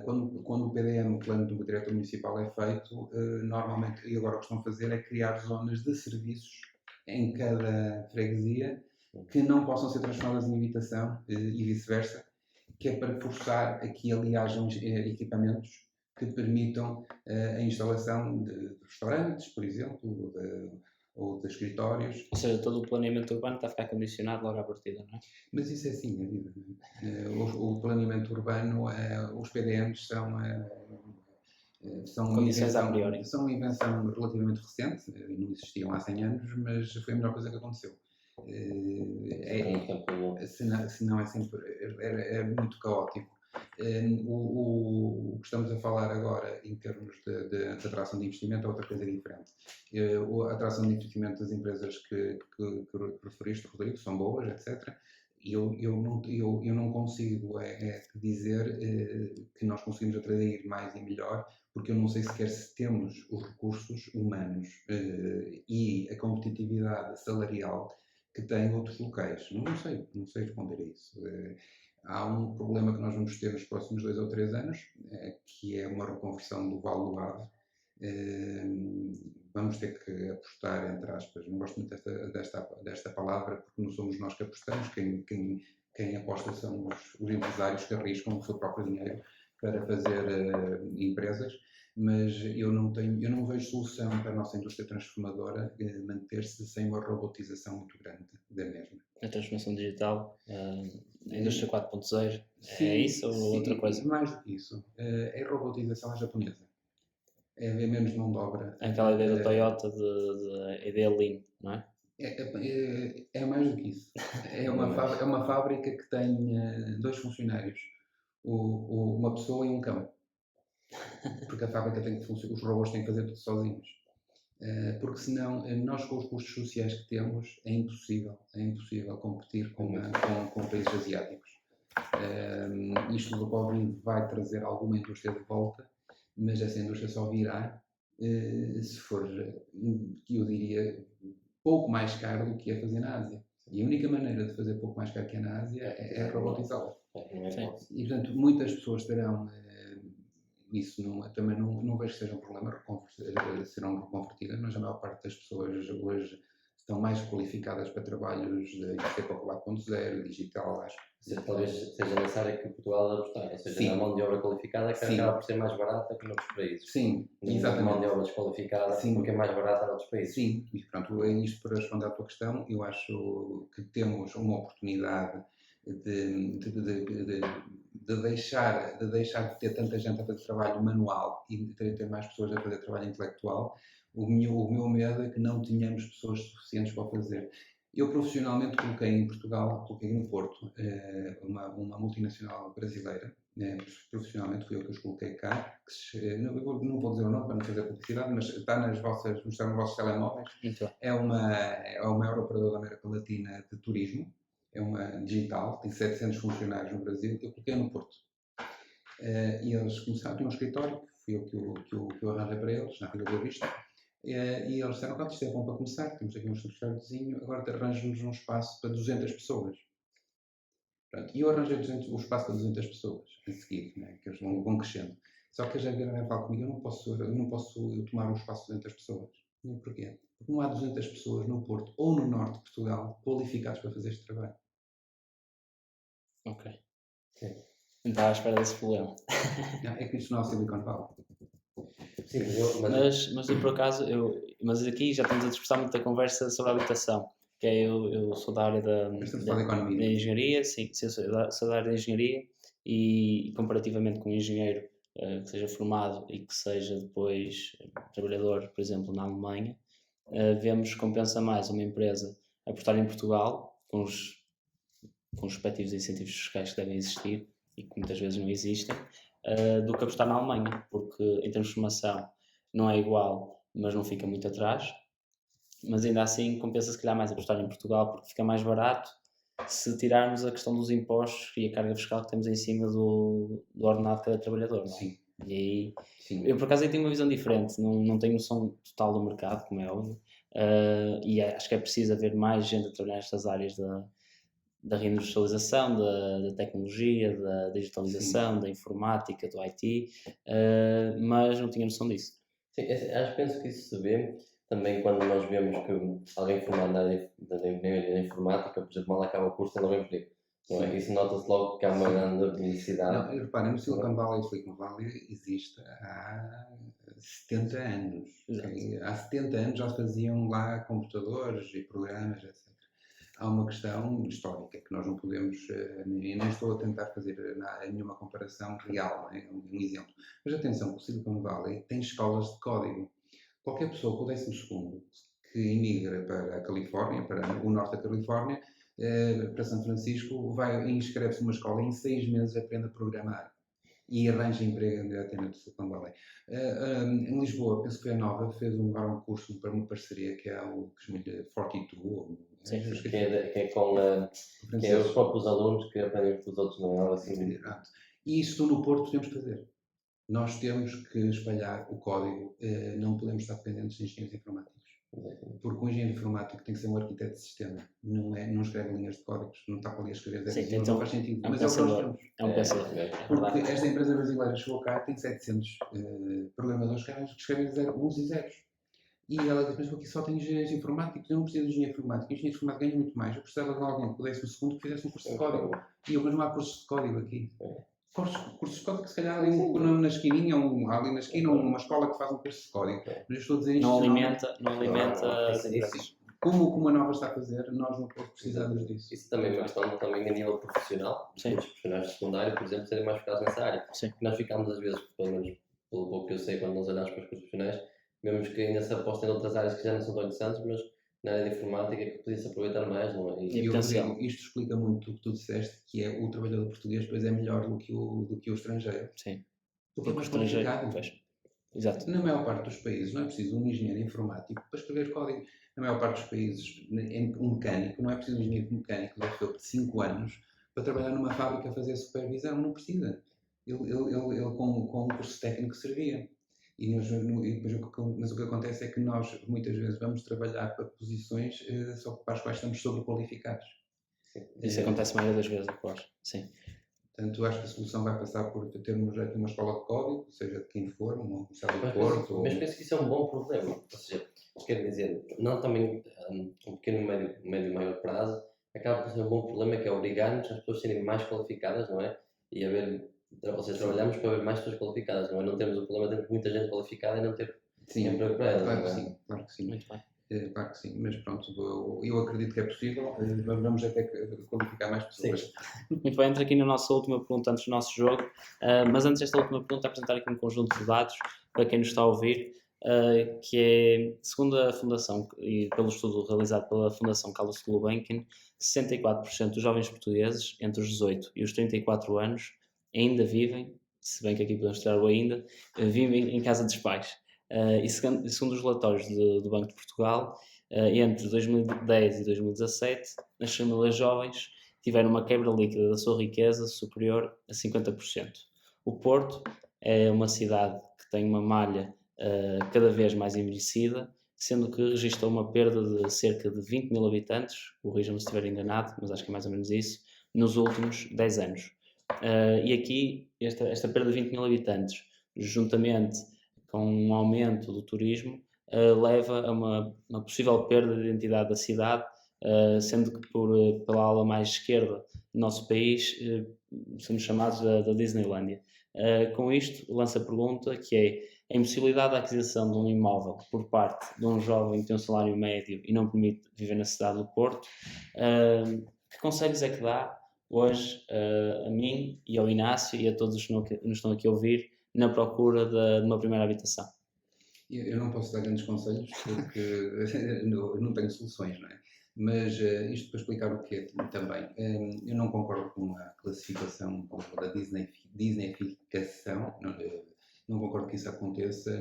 Quando o PDM, o Plano do Diretor Municipal, é feito, normalmente, e agora o que estão a fazer é criar zonas de serviços em cada freguesia que não possam ser transformadas em habitação e vice-versa, que é para forçar a que ali hajam equipamentos que permitam a instalação de restaurantes, por exemplo, ou de escritórios. Ou seja, todo o planeamento urbano está a ficar condicionado logo à partida, não é? Mas isso é assim a vida. O planeamento urbano, os PDMs Condições a priori. são uma invenção relativamente recente, não existiam há 100 anos, mas foi a melhor coisa que aconteceu. Senão é sempre é muito caótico. O que estamos a falar agora em termos de atração de investimento é outra coisa diferente. A atração de investimento das empresas que referiste, Rodrigo, são boas, etc. Eu não consigo dizer que nós conseguimos atrair mais e melhor, porque eu não sei sequer se temos os recursos humanos e a competitividade salarial que têm outros locais. Não sei responder a isso. Há um problema que nós vamos ter nos próximos 2 ou 3 anos, que é uma reconversão do Vale do Ave. Vamos ter que apostar, entre aspas, não gosto muito desta palavra, porque não somos nós que apostamos, quem aposta são os empresários que arriscam o seu próprio dinheiro para fazer empresas, mas eu não vejo solução para a nossa indústria transformadora manter-se sem uma robotização muito grande da mesma. A transformação digital, a indústria 4.0, é isso ou sim, outra coisa? Mais do que isso, a robotização japonesa. É haver menos mão de obra. Aquela ideia da Toyota, de ideia Lean, não é? É mais do que isso. É uma fábrica que tem 2 funcionários, uma pessoa e um cão. Porque a fábrica tem que funcionar, os robôs têm que fazer tudo sozinhos. Porque senão, nós com os custos sociais que temos, é impossível competir com países asiáticos. Isto do Covid vai trazer alguma indústria de volta, mas essa indústria só virá se for, eu diria, pouco mais caro do que é fazer na Ásia. E a única maneira de fazer pouco mais caro que é na Ásia é robotizá-la. E, portanto, muitas pessoas terão, isso também não vejo que seja um problema, serão reconvertidas, mas a maior parte das pessoas hoje estão mais qualificadas para trabalhos de Indústria 4.0, digital, acho. Talvez seja nessa área que Portugal apostar, ou seja, na mão de obra qualificada que acaba por ser mais barata que noutros países. Sim, exatamente. Na mão de obra desqualificada porque é mais barata noutros países. Sim, e pronto, isto para responder à tua questão, eu acho que temos uma oportunidade de deixar de ter tanta gente a fazer trabalho manual e de ter mais pessoas a fazer trabalho intelectual. O meu medo é que não tenhamos pessoas suficientes para o fazer. Eu profissionalmente coloquei no Porto, uma multinacional brasileira. Profissionalmente fui eu que os coloquei cá. Não vou dizer o nome para não fazer publicidade, mas está nos vossos telemóveis. É o maior operador da América Latina de turismo. É uma digital, tem 700 funcionários no Brasil. Eu coloquei no Porto. E eles começaram, tinham um escritório, fui eu que o arranjei para eles, na Vila Boa Vista. E eles disseram, isto é bom para começar, temos aqui um escritóriozinho, agora arranjamos um espaço para 200 pessoas. Pronto, e eu arranjei o espaço para 200 pessoas, em seguida, né, que eles vão crescendo. Só que a gente fala comigo, eu não posso tomar um espaço de 200 pessoas. E porquê? Porque não há 200 pessoas no Porto ou no Norte de Portugal qualificadas para fazer este trabalho. Ok. Sim. Não estava à espera desse problema. Não, é que isto não é o Silicon Valley. Sim, mas eu por acaso, mas aqui já estamos a dispersar muita conversa sobre a habitação, que é eu sou da área da engenharia, sim, sou da área da engenharia e comparativamente com um engenheiro que seja formado e que seja depois trabalhador, por exemplo, na Alemanha, vemos que compensa mais uma empresa apostar em Portugal com os respectivos incentivos fiscais que devem existir e que muitas vezes não existem, do que apostar na Alemanha, porque em termos de formação não é igual, mas não fica muito atrás, mas ainda assim compensa se calhar mais apostar em Portugal, porque fica mais barato se tirarmos a questão dos impostos e a carga fiscal que temos em cima do ordenado de cada trabalhador, não é? Sim. E aí, sim. Eu por acaso tenho uma visão diferente, não tenho noção total do mercado, como é óbvio, e acho que é preciso haver mais gente a trabalhar nestas áreas da reindustrialização, da tecnologia, da digitalização, da informática, do IT, mas não tinha noção disso. Sim, penso que isso se vê também quando nós vemos que alguém formado na área da informática, por exemplo, mal acaba o curso, tem logo emprego. Não é? Isso nota-se logo que há uma grande necessidade. Reparem, no Silicon Valley existe há 70 anos. Okay? Há 70 anos já se faziam lá computadores e programas, etc. Há uma questão histórica que nós não podemos, nem estou a tentar fazer nenhuma comparação real, não é? Um exemplo. Mas atenção, que o Silicon Valley tem escolas de código. Qualquer pessoa com o 12º que imigra para a Califórnia, para o norte da Califórnia, para São Francisco, vai e inscreve-se numa escola e em 6 meses aprende a programar e arranja emprego diretamente no Silicon Valley. Em Lisboa, penso que a Nova fez agora um curso para uma parceria que é o que se chama de 42. Sim, que é os próprios alunos que aprendem com os outros, não é assim. E isso no Porto temos que fazer. Nós temos que espalhar o código, não podemos estar dependentes de engenheiros informáticos. Porque um engenheiro informático tem que ser um arquiteto de sistema, não escreve linhas de códigos, não está para ali a escrever 10 então, não faz sentido. Mas é o que nós temos. É um pensador. Porque esta empresa brasileira chegou cá, tem 700 programadores que escrevem uns e zeros. E ela diz, mas aqui só tem engenheiros informáticos, eu não preciso de engenheiro informático. O engenheiro informático ganha muito mais. Eu precisava de alguém que pudesse no segundo que fizesse um curso de código. E eu, mas não há cursos de código aqui. Cursos de código que se calhar ali na esquininha, ali na esquina, uma escola que faz um curso de código. Mas eu estou a dizer isto. Não alimenta como a Nova está a fazer, nós não precisamos disso. Isso também é uma questão também a nível profissional. Os profissionais de secundário, por exemplo, serem mais focados nessa área. Nós ficamos às vezes, pelo menos pelo pouco que eu sei, quando nós olhamos para os cursos profissionais, vemos que ainda se aposta em outras áreas que já não são tão interessantes, mas na área de informática que podia-se aproveitar mais, não é? E eu digo, isto explica muito o que tu disseste, que é o trabalhador português depois é melhor do que o estrangeiro. Sim. Porque é mais qualificado. Exato. Na maior parte dos países não é preciso um engenheiro informático para escrever código. Na maior parte dos países, um mecânico, não é preciso um engenheiro mecânico de 5 anos para trabalhar numa fábrica a fazer supervisão. Não precisa. Ele com um curso técnico servia. Mas o que acontece é que nós, muitas vezes, vamos trabalhar para posições só para as quais estamos sobrequalificados. Isso acontece a maioria das vezes, eu acho. Sim. Portanto, acho que a solução vai passar por termos uma escola de código, seja de quem for, uma universidade de Porto. Mas penso que isso é um bom problema. Ou seja, quer dizer, não também um pequeno, médio e maior prazo, acaba por ser um bom problema que é obrigar-nos as pessoas a serem mais qualificadas, não é? E ou seja, trabalhamos para haver mais pessoas qualificadas, não é? Não temos o problema de ter muita gente qualificada e não ter emprego para elas. Claro que sim. Muito bem. Claro que sim, mas pronto, eu acredito que é possível, vamos até qualificar mais pessoas. Sim. Muito bem, entra aqui na nossa última pergunta antes do nosso jogo, mas antes desta última pergunta, apresentar aqui um conjunto de dados para quem nos está a ouvir, que é, segundo a Fundação, e pelo estudo realizado pela Fundação Carlos Gulbenkian, 64% dos jovens portugueses entre os 18 e os 34 anos ainda vivem, se bem que aqui podemos tirar o ainda, vivem em casa dos pais. E segundo os relatórios do Banco de Portugal, entre 2010 e 2017, as famílias jovens tiveram uma quebra líquida da sua riqueza superior a 50%. O Porto é uma cidade que tem uma malha cada vez mais envelhecida, sendo que registrou uma perda de cerca de 20 mil habitantes, corrijam-me se estiver enganado, mas acho que é mais ou menos isso, nos últimos 10 anos. E aqui, esta perda de 20 mil habitantes, juntamente com um aumento do turismo, leva a uma possível perda de identidade da cidade, sendo que pela ala mais esquerda do nosso país somos chamados da Disneylândia. Com isto, lança a pergunta que é: a impossibilidade da aquisição de um imóvel por parte de um jovem que tem um salário médio e não permite viver na cidade do Porto, que conselhos é que dá hoje a mim e ao Inácio e a todos os que nos estão aqui a ouvir na procura de uma primeira habitação? Eu não posso dar grandes conselhos porque não tenho soluções, não é? Mas isto para explicar o que é também, eu não concordo com a classificação da Disneyficação, não concordo que isso aconteça.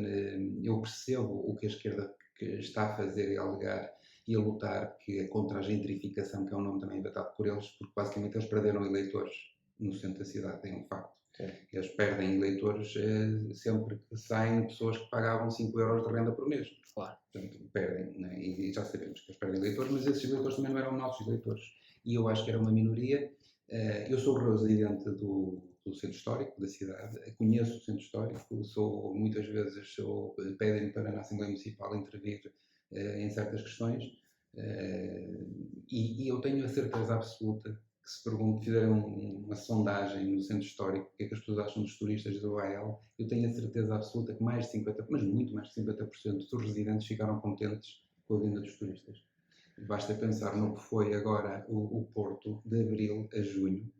Eu percebo o que a esquerda está a fazer e a alegar e a lutar contra a gentrificação, que é um nome também inventado por eles, porque basicamente eles perderam eleitores no centro da cidade, é um facto. Eles perdem eleitores sempre que saem pessoas que pagavam 5 euros de renda por mês. Claro. Portanto, perdem, né? E já sabemos que eles perdem eleitores, mas esses eleitores também não eram nossos eleitores. e eu acho que era uma minoria. Eu sou residente do centro histórico da cidade, conheço o centro histórico, muitas vezes pedem-me para na Assembleia Municipal intervir em certas questões, e eu tenho a certeza absoluta que se fizeram uma sondagem no centro histórico, o que é que as pessoas acham dos turistas do AL, eu tenho a certeza absoluta que mais de 50%, mas muito mais de 50% dos residentes ficaram contentes com a vinda dos turistas. Basta pensar no que foi agora o Porto, de abril a junho,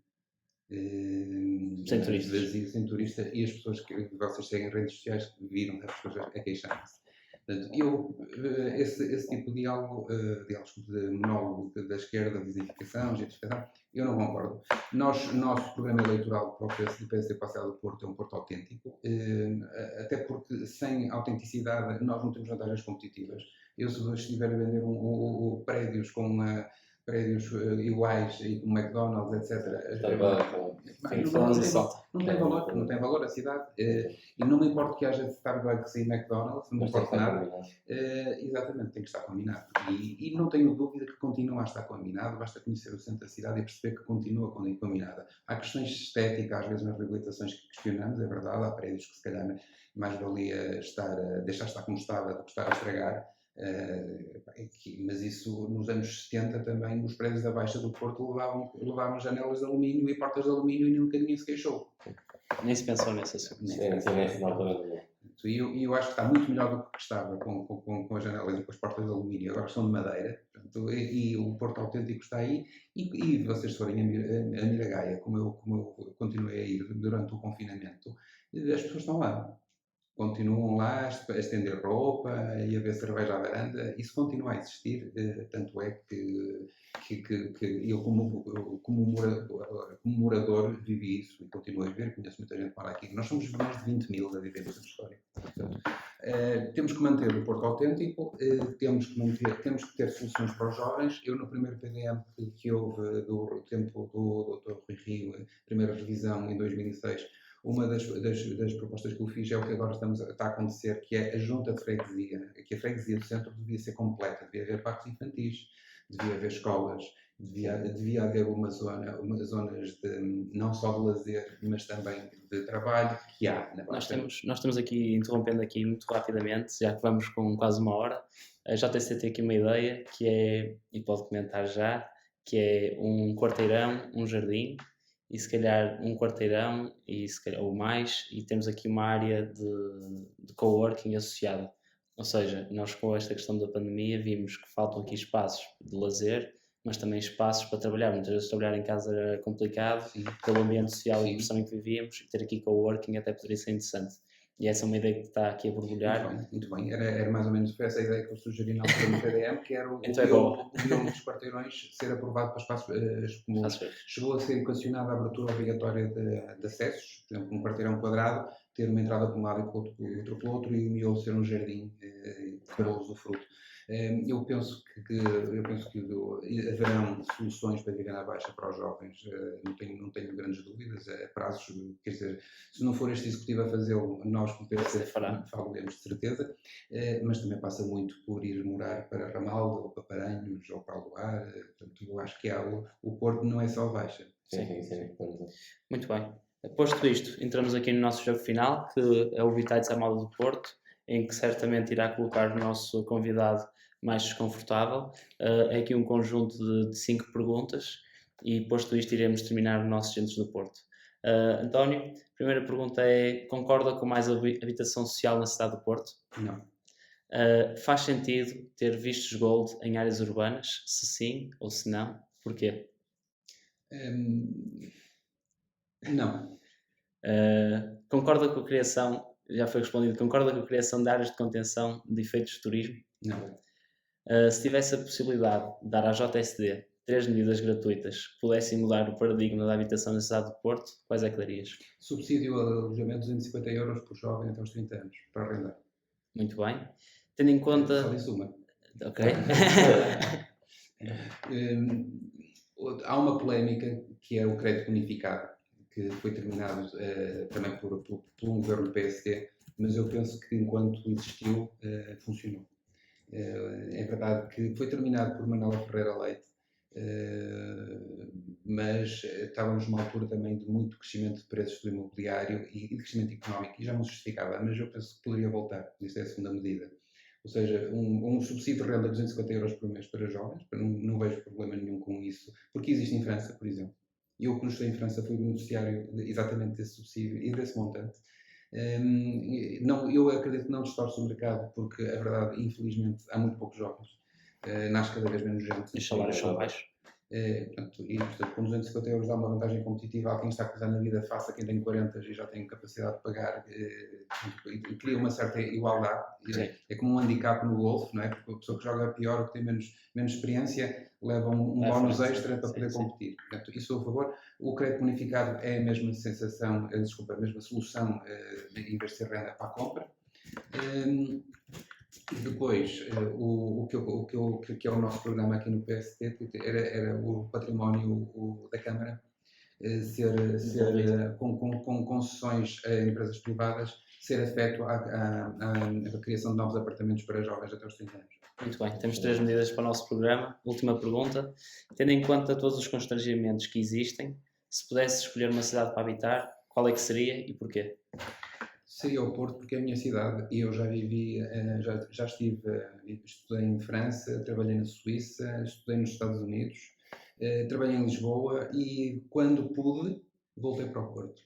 Sem turistas. vazio, sem turista, e as pessoas que vocês seguem em redes sociais viram as pessoas a queixarem-se. Portanto, esse tipo de diálogo, de monólogo da esquerda, de designificação, gentrificação, eu não concordo. Nosso programa eleitoral para o PSD para a cidade do Porto é um Porto autêntico, até porque sem autenticidade nós não temos vantagens competitivas. Eu, se estiver a vender prédios com prédios iguais e como McDonald's, etc. Não tem valor a cidade. E não me importa que haja Starbucks e McDonald's, não me importa nada. Exatamente, tem que estar combinado. E não tenho dúvida que continua a estar combinado, basta conhecer o centro da cidade e perceber que continua combinada. Há questões estéticas, às vezes nas reabilitações que questionamos, é verdade, há prédios que se calhar mais valia deixar estar como estava do que estar a estragar. Mas isso nos anos 70 também os prédios da Baixa do Porto levavam janelas de alumínio e portas de alumínio e nunca ninguém se queixou. Nem se pensou nesse assunto. E eu acho que está muito melhor do que estava com as janelas e com as portas de alumínio, agora são de madeira, portanto, e o Porto autêntico está aí, e vocês forem a Miragaia, como eu continuei a ir durante o confinamento, as pessoas estão lá. Continuam lá a estender roupa e a ver cerveja à varanda. Isso continua a existir, tanto é que eu, como morador, vivi isso e continuo a viver. Conheço muita gente que mora aqui. Nós somos mais de 20 mil a viver no centro histórico. Portanto, temos que manter o Porto autêntico, temos que ter soluções para os jovens. Eu, no primeiro PDM que houve do tempo do Dr. Rui Rio, primeira revisão em 2006, uma das propostas que eu fiz é o que agora está a acontecer, que é a junta de freguesia, que a freguesia do centro devia ser completa, devia haver parques infantis, devia haver escolas, devia haver umas zonas não só de lazer, mas também de trabalho, que há. Nós temos aqui, interrompendo aqui muito rapidamente, já que vamos com quase uma hora, a JTC tem aqui uma ideia, que é, e pode comentar já, que é um quarteirão, um jardim, e se calhar um quarteirão ou mais, e temos aqui uma área de coworking associada. Ou seja, nós com esta questão da pandemia vimos que faltam aqui espaços de lazer, mas também espaços para trabalhar. Muitas vezes trabalhar em casa era complicado, pelo ambiente social e pressão em que vivíamos, e ter aqui coworking até poderia ser interessante. E essa é uma ideia que está aqui a borbulhar. Muito bem. Era mais ou menos essa a ideia que eu sugeri na altura no PDM, que era o modelo dos quarteirões ser aprovado para espaços comuns. Chegou a ser equacionada a abertura obrigatória de acessos, por exemplo, um quarteirão quadrado, ter uma entrada por um lado e outro pelo outro, e o miolo ser um jardim para o usufruto. Eu penso que haverão soluções para viver na Baixa para os jovens, não tenho grandes dúvidas, prazos, quer dizer, se não for este executivo a fazê-lo, nós como PSD faremos de certeza, mas também passa muito por ir morar para Ramalde, ou para Paranhos, ou para Aluar, portanto eu acho que o Porto não é só Baixa. Sim. Muito bem. Posto isto, entramos aqui no nosso jogo final, que é o Vitites à moda do Porto, em que certamente irá colocar o nosso convidado mais desconfortável. É aqui um conjunto de 5 perguntas e, posto isto, iremos terminar o nosso Centros do Porto. António, a primeira pergunta é: concorda com mais habitação social na cidade do Porto? Não. Faz sentido ter vistos gold em áreas urbanas? Se sim ou se não, porquê? Não. Concorda com a criação, já foi respondido, concorda com a criação de áreas de contenção de efeitos de turismo? Não. Se tivesse a possibilidade de dar à JSD 3 medidas gratuitas que pudessem mudar o paradigma da habitação na cidade do Porto, quais é que darias? Subsídio a alojamento de 250 € por jovem até aos 30 anos, para arrendar. Muito bem. Tendo em conta... Só disse uma. Ok. Há uma polémica que é o crédito unificado, que foi terminado também por um governo do PSD, mas eu penso que enquanto existiu, funcionou. É verdade que foi terminado por Manuela Ferreira Leite, mas estávamos numa altura também de muito crescimento de preços do imobiliário e de crescimento económico, e já não se justificava, mas eu penso que poderia voltar, isso é a segunda medida. Ou seja, um subsídio de renda de 250 euros por mês para jovens, não vejo problema nenhum com isso, porque existe em França, por exemplo. Eu, quando estou em França, fui beneficiário exatamente desse subsídio e desse montante. Não, eu acredito que não distorce o mercado, porque a verdade, infelizmente, há muito poucos jovens. Nasce cada vez menos gente. Os salários são baixos. Portanto, com 250 euros dá uma vantagem competitiva a quem está a começar na vida face a quem tem 40 e já tem capacidade de pagar, e cria uma certa igualdade. É como um handicap no golfe, não é? Porque a pessoa que joga pior ou que tem menos experiência leva um bónus extra para poder competir. Portanto, isso sou a favor. O crédito bonificado é a mesma sensação, a mesma solução, em vez de ser renda para a compra. Depois, o que é o nosso programa aqui no PST era o património da Câmara ser com concessões a empresas privadas, ser afeto à criação de novos apartamentos para jovens até aos 30 anos. Muito bem, temos 3 medidas para o nosso programa. Última pergunta. Tendo em conta todos os constrangimentos que existem, se pudesse escolher uma cidade para habitar, qual é que seria e porquê? Seria o Porto, porque é a minha cidade e eu já vivi, já estive, estudei em França, trabalhei na Suíça, estudei nos Estados Unidos, trabalhei em Lisboa e quando pude, voltei para o Porto.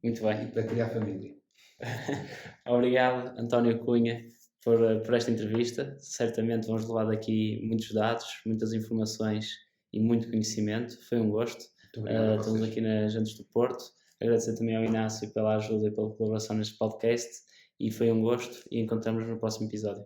Muito bem. E para criar família. Obrigado, António Cunha, por esta entrevista. Certamente vamos levar daqui muitos dados, muitas informações e muito conhecimento. Foi um gosto. Estamos aqui nas Agentes do Porto. Agradecer também ao Inácio pela ajuda e pela colaboração neste podcast. E foi um gosto e encontramos no próximo episódio.